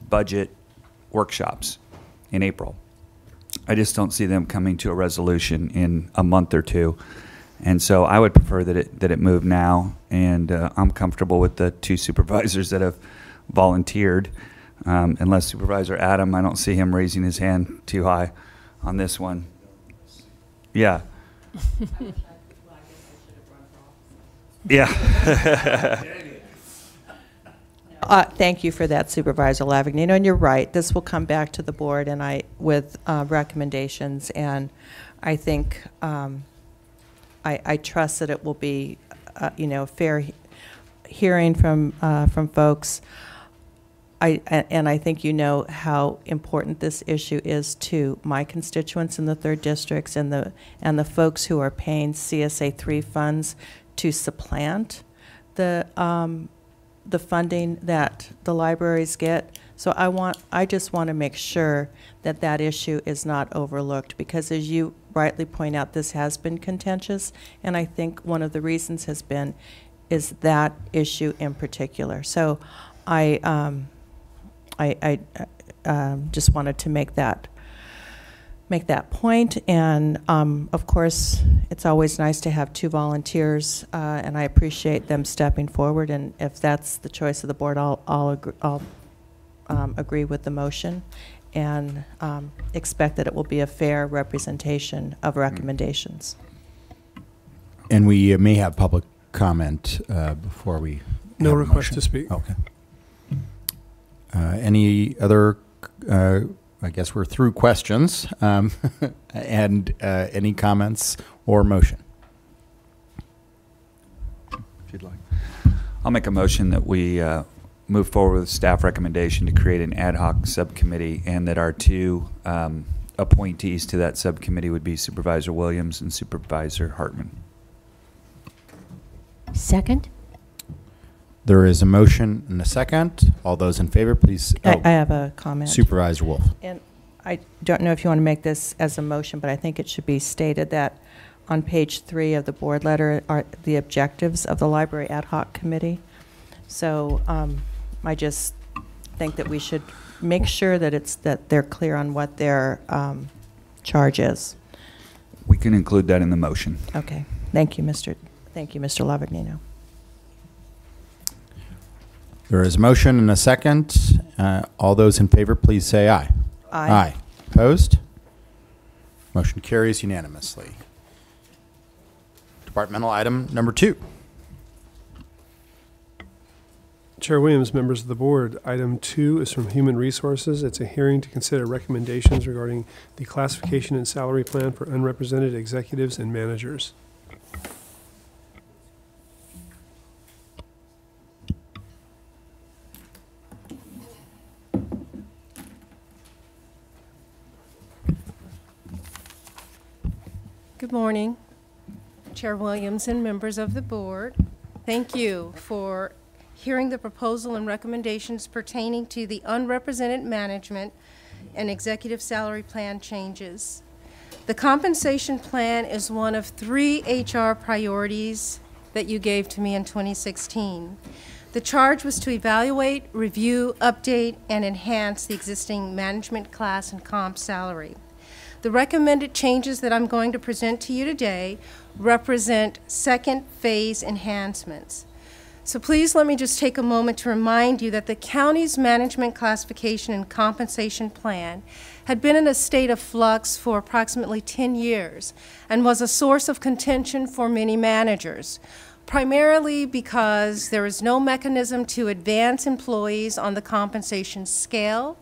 budget workshops in April. I just don't see them coming to a resolution in a month or two, and so I would prefer that it move now, and I'm comfortable with the 2 supervisors that have volunteered, unless Supervisor Adam, I don't see him raising his hand too high on this one. Yeah. Yeah. Thank you for that, Supervisor Lavagnino. And you're right. This will come back to the board with recommendations, and I think I trust that it will be a fair hearing from folks. And I think you know how important this issue is to my constituents in the 3rd districts and the folks who are paying CSA 3 funds to supplant the funding that the libraries get. So I just want to make sure that issue is not overlooked, because as you rightly point out, this has been contentious, and I think one of the reasons is that issue in particular. So I just wanted to make that point, and of course, it's always nice to have 2 volunteers, and I appreciate them stepping forward. And if that's the choice of the board, I'll agree with the motion, and expect that it will be a fair representation of recommendations. And we may have public comment before we. No request to speak. Okay. Any other, I guess we're through questions, and any comments or motion? If you'd like. I'll make a motion that we move forward with staff recommendation to create an ad hoc subcommittee, and that our 2 appointees to that subcommittee would be Supervisor Williams and Supervisor Hartman. Second? There is a motion and a second. All those in favor, please. I have a comment. Supervisor Wolf. And I don't know if you want to make this as a motion, but I think it should be stated that on page 3 of the board letter are the objectives of the Library Ad Hoc Committee. So I just think that we should make sure that they're clear on what their charge is. We can include that in the motion. Okay. Thank you, Mr. Lavagnino. There is a motion and a second. All those in favor, please say aye. Aye. Aye. Opposed? Motion carries unanimously. Departmental item number 2. Chair Williams, members of the board, item 2 is from Human Resources. It's a hearing to consider recommendations regarding the classification and salary plan for unrepresented executives and managers. Good morning, Chair Williams and members of the board. Thank you for hearing the proposal and recommendations pertaining to the unrepresented management and executive salary plan changes. The compensation plan is one of 3 HR priorities that you gave to me in 2016. The charge was to evaluate, review, update, and enhance the existing management class and comp salary. The recommended changes that I'm going to present to you today represent second phase enhancements. So please let me just take a moment to remind you that the county's management classification and compensation plan had been in a state of flux for approximately 10 years and was a source of contention for many managers, primarily because there is no mechanism to advance employees on the compensation scale.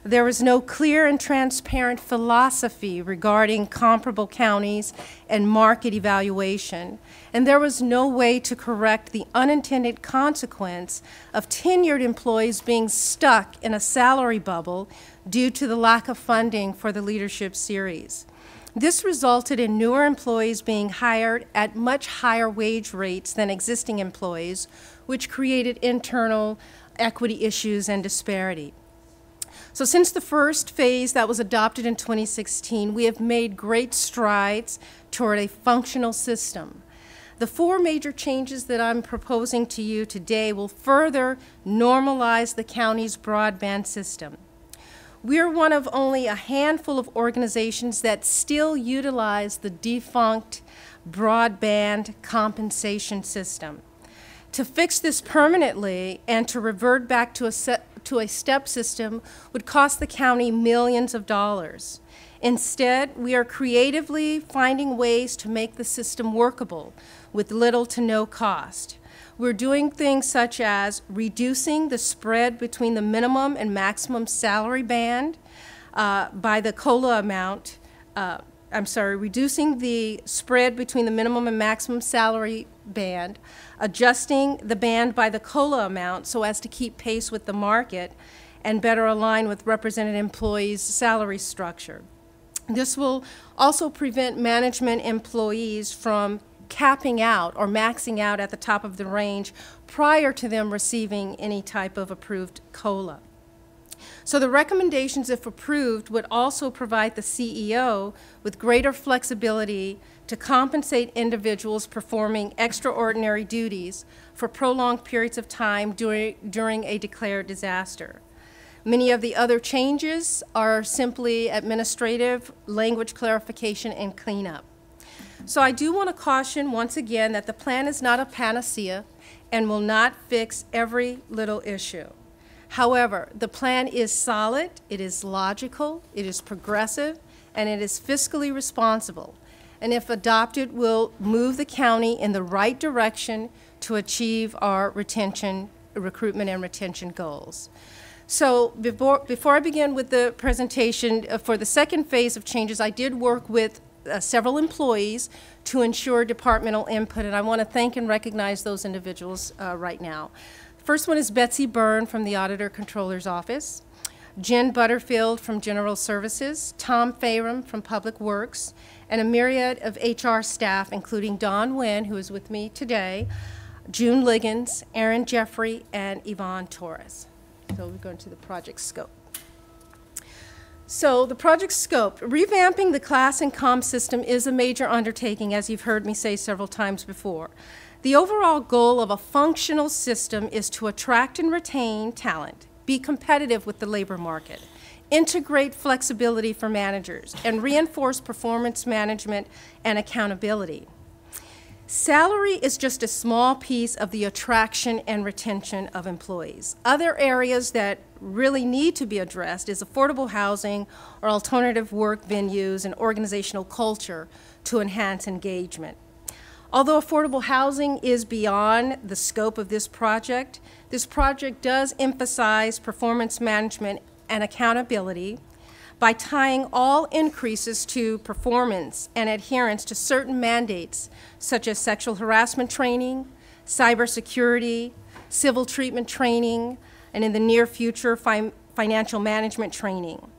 There was no clear and transparent philosophy regarding comparable counties and market evaluation, and there was no way to correct the unintended consequence of tenured employees being stuck in a salary bubble due to the lack of funding for the leadership series. This resulted in newer employees being hired at much higher wage rates than existing employees, which created internal equity issues and disparity. So since the first phase that was adopted in 2016, we have made great strides toward a functional system. The 4 major changes that I'm proposing to you today will further normalize the county's broadband system. We are one of only a handful of organizations that still utilize the defunct broadband compensation system. To fix this permanently and to revert back to a step system would cost the county millions of dollars. Instead, we are creatively finding ways to make the system workable with little to no cost. We're doing things such as reducing the spread between the minimum and maximum salary band by the COLA amount. Reducing the spread between the minimum and maximum salary band, adjusting the band by the COLA amount so as to keep pace with the market and better align with represented employees' salary structure. This will also prevent management employees from capping out or maxing out at the top of the range prior to them receiving any type of approved COLA. So the recommendations, if approved, would also provide the CEO with greater flexibility to compensate individuals performing extraordinary duties for prolonged periods of time during a declared disaster. Many of the other changes are simply administrative, language clarification, and cleanup. So I do want to caution once again that the plan is not a panacea and will not fix every little issue. However, the plan is solid, it is logical, it is progressive, and it is fiscally responsible. And if adopted, will move the county in the right direction to achieve our recruitment and retention goals. So before I begin with the presentation for the second phase of changes, I did work with several employees to ensure departmental input, and I want to thank and recognize those individuals right now. First one is Betsy Byrne from the Auditor Controller's Office, Jen Butterfield from General Services, Tom Farum from Public Works, and a myriad of HR staff, including Don Wynn, who is with me today, June Liggins, Aaron Jeffrey, and Yvonne Torres. So we're going to the project scope. So the project scope, revamping the class and comm system is a major undertaking, as you've heard me say several times before. The overall goal of a functional system is to attract and retain talent, be competitive with the labor market, integrate flexibility for managers, and reinforce performance management and accountability. Salary is just a small piece of the attraction and retention of employees. Other areas that really need to be addressed is affordable housing or alternative work venues and organizational culture to enhance engagement. Although affordable housing is beyond the scope of this project does emphasize performance management and accountability by tying all increases to performance and adherence to certain mandates such as sexual harassment training, cybersecurity, civil treatment training, and in the near future, financial management training.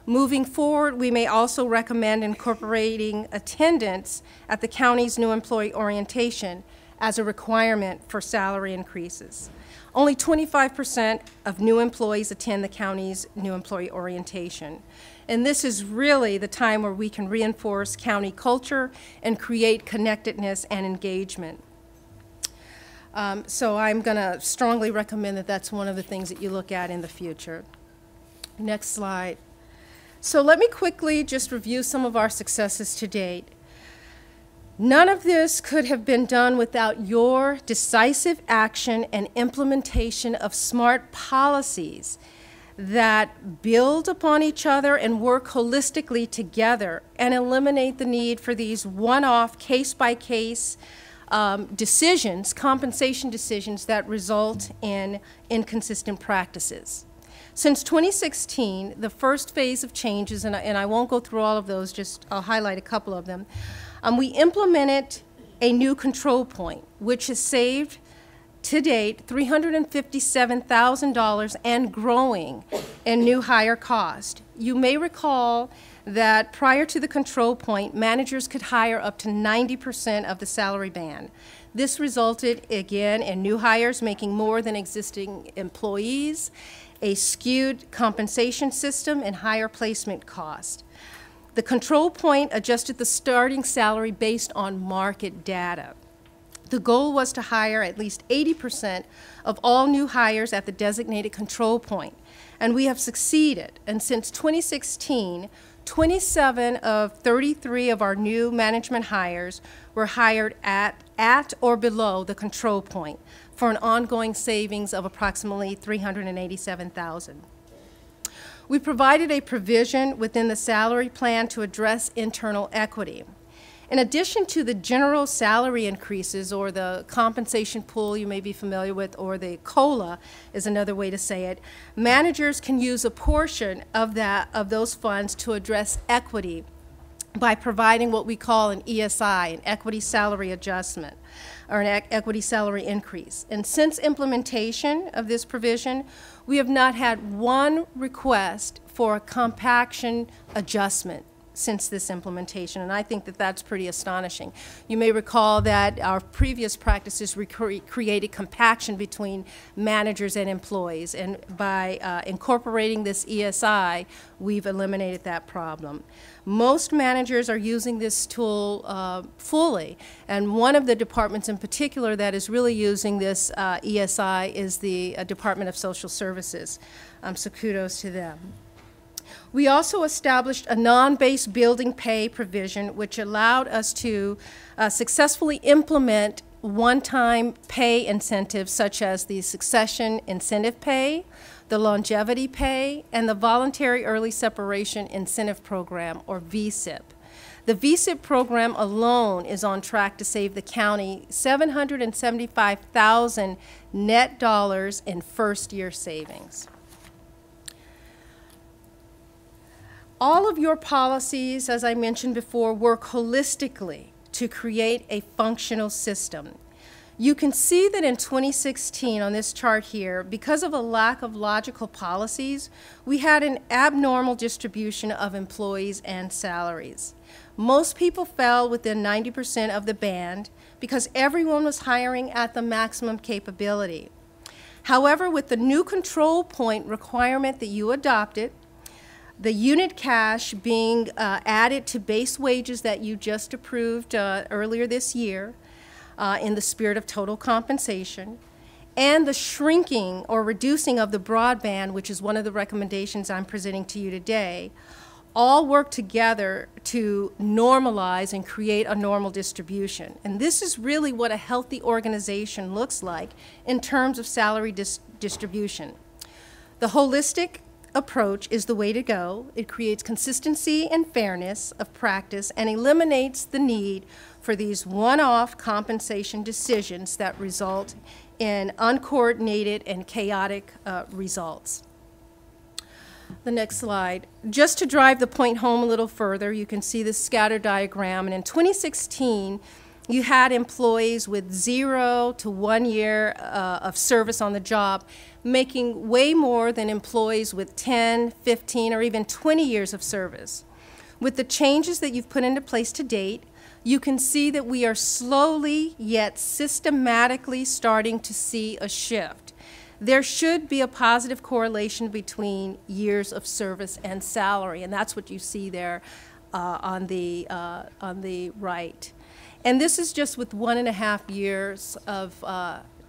Moving forward, we may also recommend incorporating attendance at the county's new employee orientation as a requirement for salary increases. Only 25% of new employees attend the county's new employee orientation. And this is really the time where we can reinforce county culture and create connectedness and engagement. So I'm going to strongly recommend that that's one of the things that you look at in the future. Next slide. So let me quickly just review some of our successes to date. None of this could have been done without your decisive action and implementation of smart policies that build upon each other and work holistically together and eliminate the need for these one-off, case-by-case decisions, compensation decisions that result in inconsistent practices. Since 2016, the first phase of changes, and I won't go through all of those, just I'll highlight a couple of them, we implemented a new control point, which has saved to date $357,000 and growing in new hire cost. You may recall that prior to the control point, managers could hire up to 90% of the salary band. This resulted, again, in new hires making more than existing employees, a skewed compensation system, and higher placement cost. The control point adjusted the starting salary based on market data. The goal was to hire at least 80% of all new hires at the designated control point, and we have succeeded. And since 2016, 27 of 33 of our new management hires were hired at or below the control point for an ongoing savings of approximately $387,000. We provided a provision within the salary plan to address internal equity. In addition to the general salary increases, or the compensation pool you may be familiar with, or the COLA is another way to say it, managers can use a portion of those funds to address equity by providing what we call an ESI, an equity salary adjustment, or an equity salary increase. And since implementation of this provision, we have not had one request for a compaction adjustment since this implementation, and I think that that's pretty astonishing. You may recall that our previous practices created compaction between managers and employees, and by incorporating this ESI, we've eliminated that problem. Most managers are using this tool fully, and one of the departments in particular that is really using this ESI is the Department of Social Services, so kudos to them. We also established a non-base building pay provision, which allowed us to successfully implement one-time pay incentives such as the succession incentive pay, the longevity pay, and the voluntary early separation incentive program, or VSIP. The VSIP program alone is on track to save the county $775,000 net dollars in first-year savings. All of your policies, as I mentioned before, work holistically to create a functional system. You can see that in 2016 on this chart here, because of a lack of logical policies, we had an abnormal distribution of employees and salaries. Most people fell within 90% of the band because everyone was hiring at the maximum capability. However, with the new control point requirement that you adopted, the unit cash being added to base wages that you just approved earlier this year in the spirit of total compensation, and the shrinking or reducing of the broadband, which is one of the recommendations I'm presenting to you today, all work together to normalize and create a normal distribution. And this is really what a healthy organization looks like in terms of salary distribution. The holistic approach is the way to go. It creates consistency and fairness of practice and eliminates the need for these one-off compensation decisions that result in uncoordinated and chaotic results. The next slide. Just to drive the point home a little further, you can see this scatter diagram, and in 2016 you had employees with 0 to 1 year of service on the job making way more than employees with 10, 15, or even 20 years of service. With the changes that you've put into place to date, you can see that we are slowly yet systematically starting to see a shift. There should be a positive correlation between years of service and salary, and that's what you see there on the right. And this is just with 1.5 years of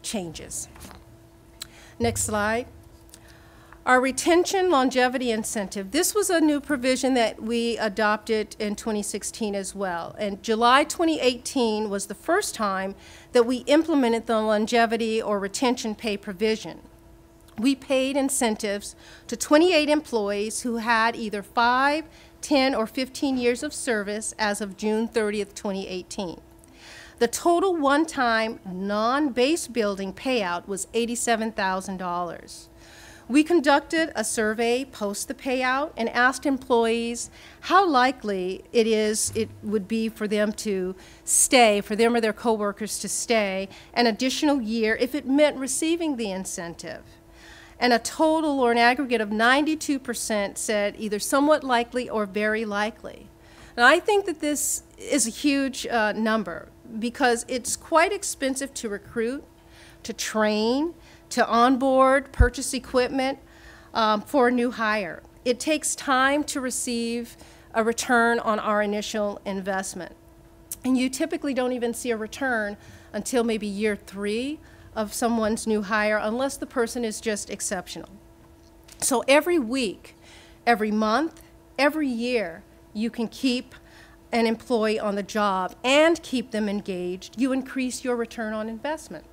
changes. Next slide. Our retention longevity incentive, this was a new provision that we adopted in 2016 as well. And July 2018 was the first time that we implemented the longevity or retention pay provision. We paid incentives to 28 employees who had either 5, 10, or 15 years of service as of June 30th, 2018. The total one-time non-base building payout was $87,000. We conducted a survey post the payout and asked employees how likely it would be for them to stay, for them or their coworkers to stay an additional year if it meant receiving the incentive. And a total or an aggregate of 92% said either somewhat likely or very likely. And I think that this is a huge number because it's quite expensive to recruit, to train, to onboard, purchase equipment for a new hire. It takes time to receive a return on our initial investment. And you typically don't even see a return until maybe year 3 of someone's new hire, unless the person is just exceptional. So every week, every month, every year, you can keep an employee on the job and keep them engaged. You increase your return on investment.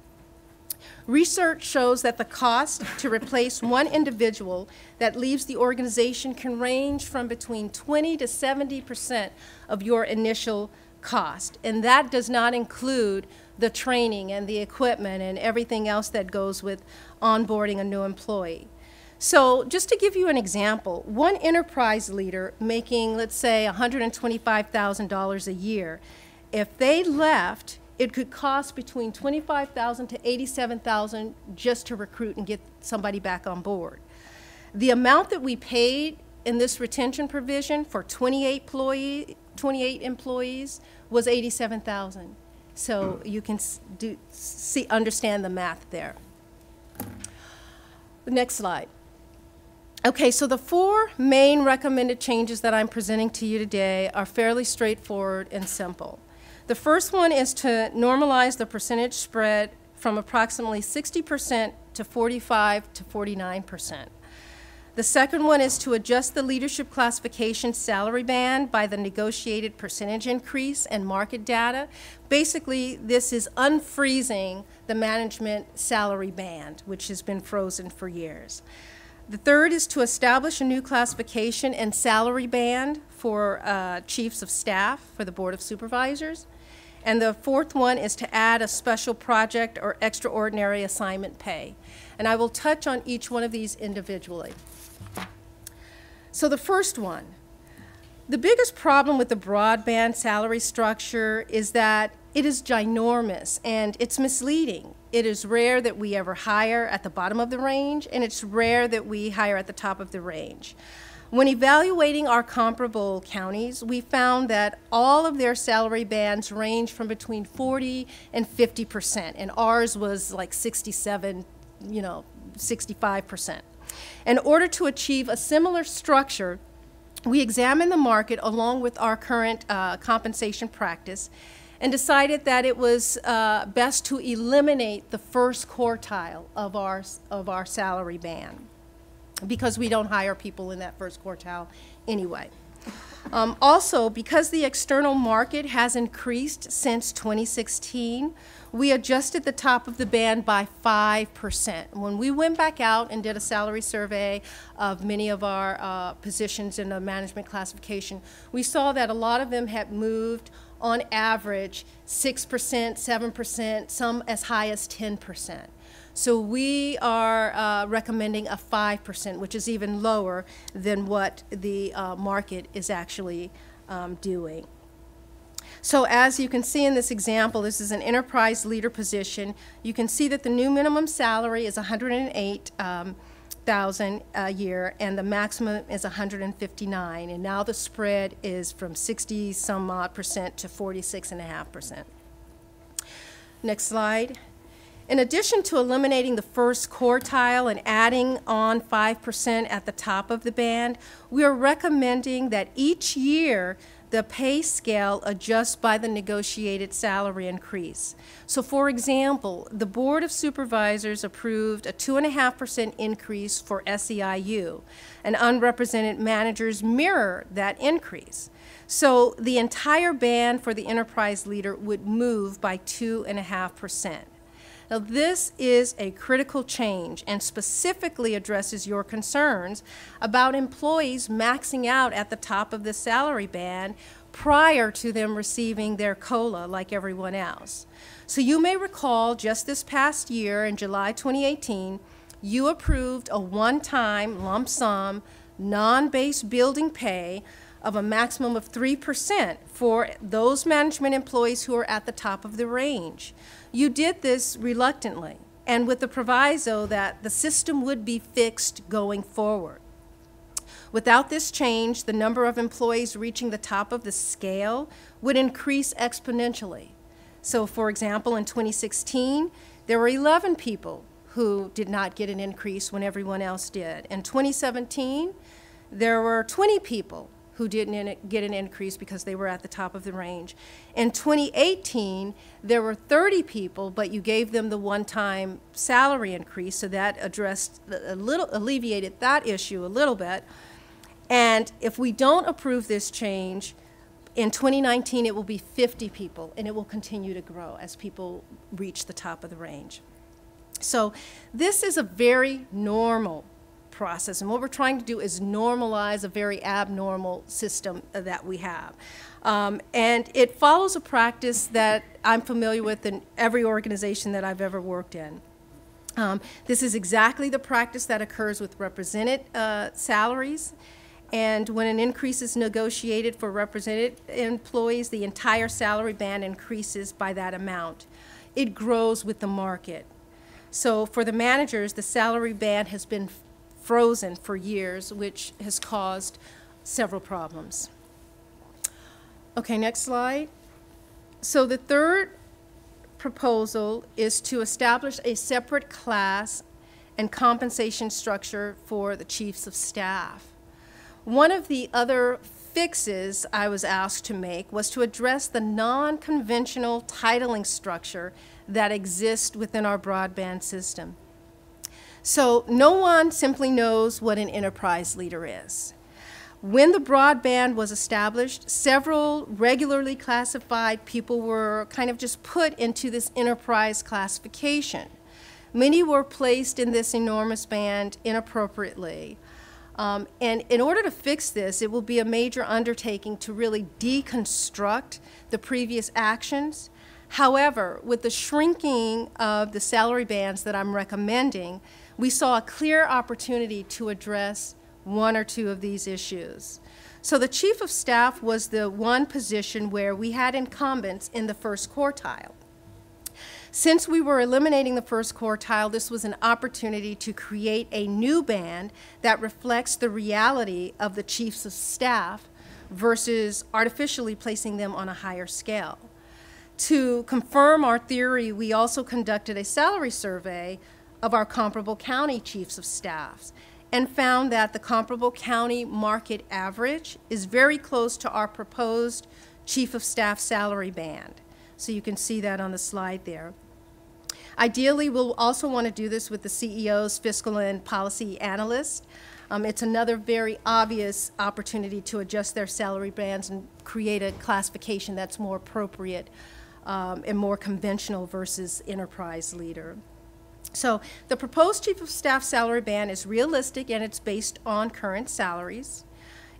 Research shows that the cost to replace one individual that leaves the organization can range from between 20 to 70% of your initial cost. And that does not include the training and the equipment and everything else that goes with onboarding a new employee. So just to give you an example, one enterprise leader making, let's say, $125,000 a year, if they left, it could cost between $25,000 to $87,000 just to recruit and get somebody back on board. The amount that we paid in this retention provision for 28 employees was $87,000. So you can understand the math there. The next slide. Okay, so the 4 main recommended changes that I'm presenting to you today are fairly straightforward and simple. The first one is to normalize the percentage spread from approximately 60% to 45 to 49%. The second one is to adjust the leadership classification salary band by the negotiated percentage increase and market data. Basically, this is unfreezing the management salary band, which has been frozen for years. The third is to establish a new classification and salary band for chiefs of staff for the Board of Supervisors. And the fourth one is to add a special project or extraordinary assignment pay. And I will touch on each one of these individually. So the first one, the biggest problem with the broadband salary structure is that it is ginormous and it's misleading. It is rare that we ever hire at the bottom of the range, and it's rare that we hire at the top of the range. When evaluating our comparable counties, we found that all of their salary bands range from between 40 and 50%, and ours was like 67, 65%. In order to achieve a similar structure, we examined the market along with our current compensation practice and decided that it was best to eliminate the first quartile of our salary band, because we don't hire people in that first quartile anyway. Also, because the external market has increased since 2016, we adjusted the top of the band by 5%. When we went back out and did a salary survey of many of our positions in the management classification, we saw that a lot of them had moved on average 6%, 7%, some as high as 10%. So we are recommending a 5%, which is even lower than what the market is actually doing. So as you can see in this example, this is an enterprise leader position. You can see that the new minimum salary is $108,000 a year, and the maximum is $159,000. And now the spread is from 60-some-odd% to 46.5%. Next slide. In addition to eliminating the first quartile and adding on 5% at the top of the band, we are recommending that each year the pay scale adjusts by the negotiated salary increase. So for example, the Board of Supervisors approved a 2.5% increase for SEIU, and unrepresented managers mirror that increase. So the entire band for the enterprise leader would move by 2.5%. Now, this is a critical change and specifically addresses your concerns about employees maxing out at the top of the salary band prior to them receiving their COLA like everyone else. So you may recall just this past year, in July 2018, you approved a one-time lump sum non-base building pay of a maximum of 3% for those management employees who are at the top of the range. You did this reluctantly and with the proviso that the system would be fixed going forward. Without this change, the number of employees reaching the top of the scale would increase exponentially. So, for example, in 2016, there were 11 people who did not get an increase when everyone else did. In 2017, there were 20 people who didn't get an increase because they were at the top of the range. In 2018, there were 30 people, but you gave them the one-time salary increase, so that alleviated that issue a little bit. And if we don't approve this change, in 2019 it will be 50 people, and it will continue to grow as people reach the top of the range. So this is a very normal process, and what we're trying to do is normalize a very abnormal system that we have. And it follows a practice that I'm familiar with in every organization that I've ever worked in. This is exactly the practice that occurs with represented salaries, and when an increase is negotiated for represented employees, the entire salary band increases by that amount. It grows with the market. So for the managers, the salary band has been frozen for years, which has caused several problems. Okay, next slide. So the third proposal is to establish a separate class and compensation structure for the chiefs of staff. One of the other fixes I was asked to make was to address the non-conventional titling structure that exists within our broadband system. So no one simply knows what an enterprise leader is. When the broadband was established, several regularly classified people were kind of just put into this enterprise classification. Many were placed in this enormous band inappropriately. And in order to fix this, it will be a major undertaking to really deconstruct the previous actions. However, with the shrinking of the salary bands that I'm recommending, we saw a clear opportunity to address one or two of these issues. So the chief of staff was the one position where we had incumbents in the first quartile. Since we were eliminating the first quartile, this was an opportunity to create a new band that reflects the reality of the chiefs of staff versus artificially placing them on a higher scale. To confirm our theory, we also conducted a salary survey of our comparable county chiefs of staffs and found that the comparable county market average is very close to our proposed chief of staff salary band. So you can see that on the slide there. Ideally, we'll also want to do this with the CEOs, fiscal and policy analysts. It's another very obvious opportunity to adjust their salary bands and create a classification that's more appropriate and more conventional versus enterprise leader. So the proposed chief of staff salary band is realistic and it's based on current salaries.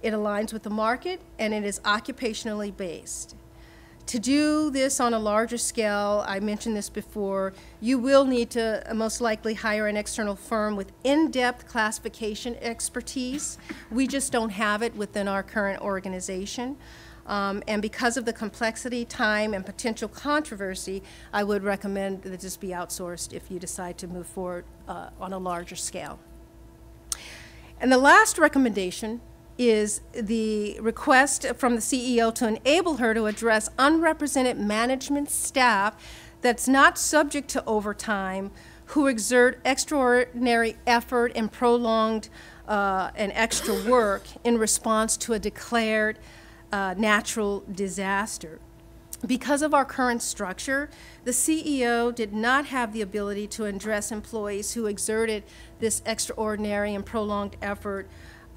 It aligns with the market and it is occupationally based. To do this on a larger scale, I mentioned this before, you will need to most likely hire an external firm with in-depth classification expertise. We just don't have it within our current organization. And because of the complexity, time, and potential controversy, I would recommend that this be outsourced if you decide to move forward on a larger scale. And the last recommendation is the request from the CEO to enable her to address unrepresented management staff that's not subject to overtime, who exert extraordinary effort and prolonged and extra work in response to a declared natural disaster. Because of our current structure, the CEO did not have the ability to address employees who exerted this extraordinary and prolonged effort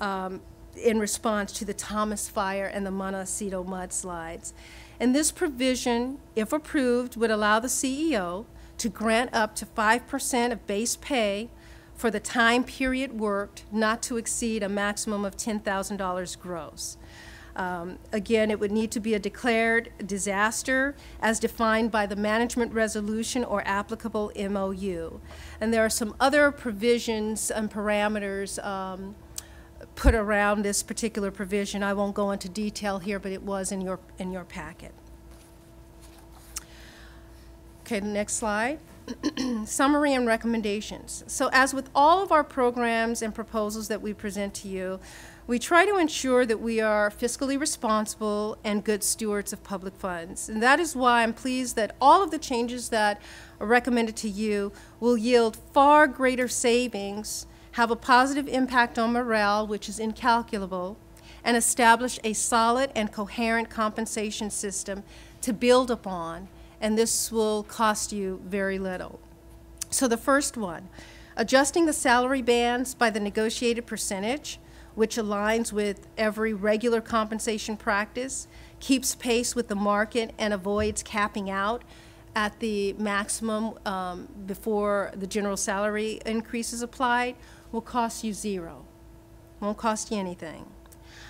in response to the Thomas Fire and the Montecito mudslides. And this provision, if approved, would allow the CEO to grant up to 5% of base pay for the time period worked, not to exceed a maximum of $10,000 gross. Again, it would need to be a declared disaster as defined by the management resolution or applicable MOU. And there are some other provisions and parameters put around this particular provision. I won't go into detail here, but it was in your packet. Okay, the next slide. Summary and recommendations. So as with all of our programs and proposals that we present to you, we try to ensure that we are fiscally responsible and good stewards of public funds. And that is why I'm pleased that all of the changes that are recommended to you will yield far greater savings, have a positive impact on morale, which is incalculable, and establish a solid and coherent compensation system to build upon. And this will cost you very little. So the first one, adjusting the salary bands by the negotiated percentage, which aligns with every regular compensation practice, keeps pace with the market, and avoids capping out at the maximum before the general salary increase is applied, will cost you zero. Won't cost you anything.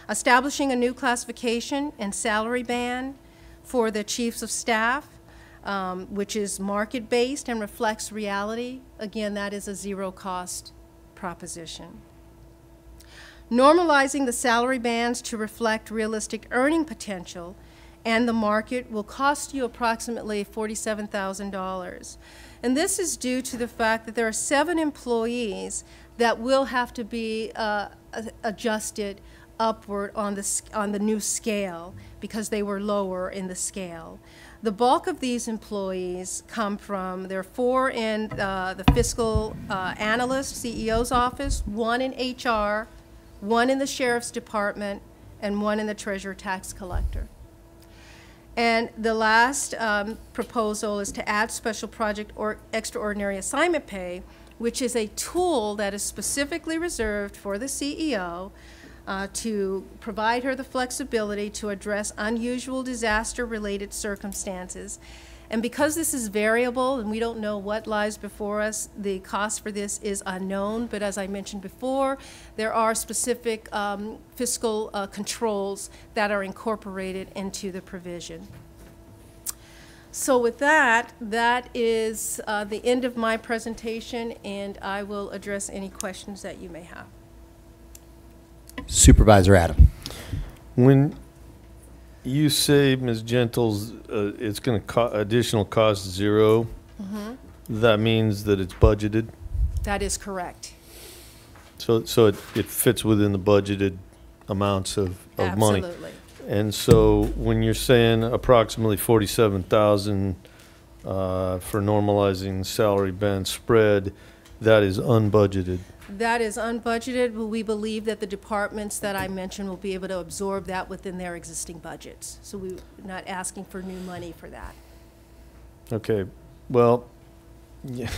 Establishing a new classification and salary band for the chiefs of staff, which is market-based and reflects reality. Again, that is a zero-cost proposition. Normalizing the salary bands to reflect realistic earning potential and the market will cost you approximately $47,000. And this is due to the fact that there are 7 employees that will have to be adjusted upward on the new scale because they were lower in the scale. The bulk of these employees come from, there are 4 in the fiscal analyst, CEO's office, 1 in HR, 1 in the sheriff's department, and 1 in the treasurer tax collector. And the last proposal is to add special project or extraordinary assignment pay, which is a tool that is specifically reserved for the CEO to provide her the flexibility to address unusual disaster-related circumstances. And because this is variable and we don't know what lies before us, the cost for this is unknown. But as I mentioned before, there are specific fiscal controls that are incorporated into the provision. So with that, that is the end of my presentation, and I will address any questions that you may have. Supervisor Adam. When you say, Ms. Gentles, it's going to additional cost zero, that means that it's budgeted? That is correct. So it fits within the budgeted amounts of money? Absolutely. And so when you're saying approximately $47,000 for normalizing salary band spread, that is unbudgeted? That is unbudgeted, but we believe that the departments that I mentioned will be able to absorb that within their existing budgets. So we're not asking for new money for that. Okay. Well, yeah.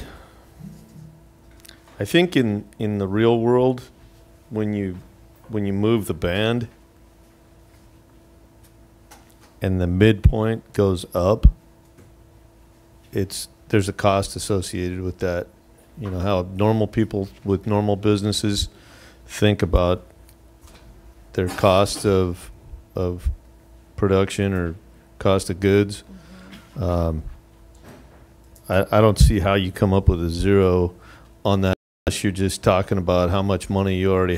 I think in the real world, when you move the band and the midpoint goes up, there's a cost associated with that. You know, how normal people with normal businesses think about their cost of production or cost of goods. I don't see how you come up with a zero on that unless you're just talking about how much money you already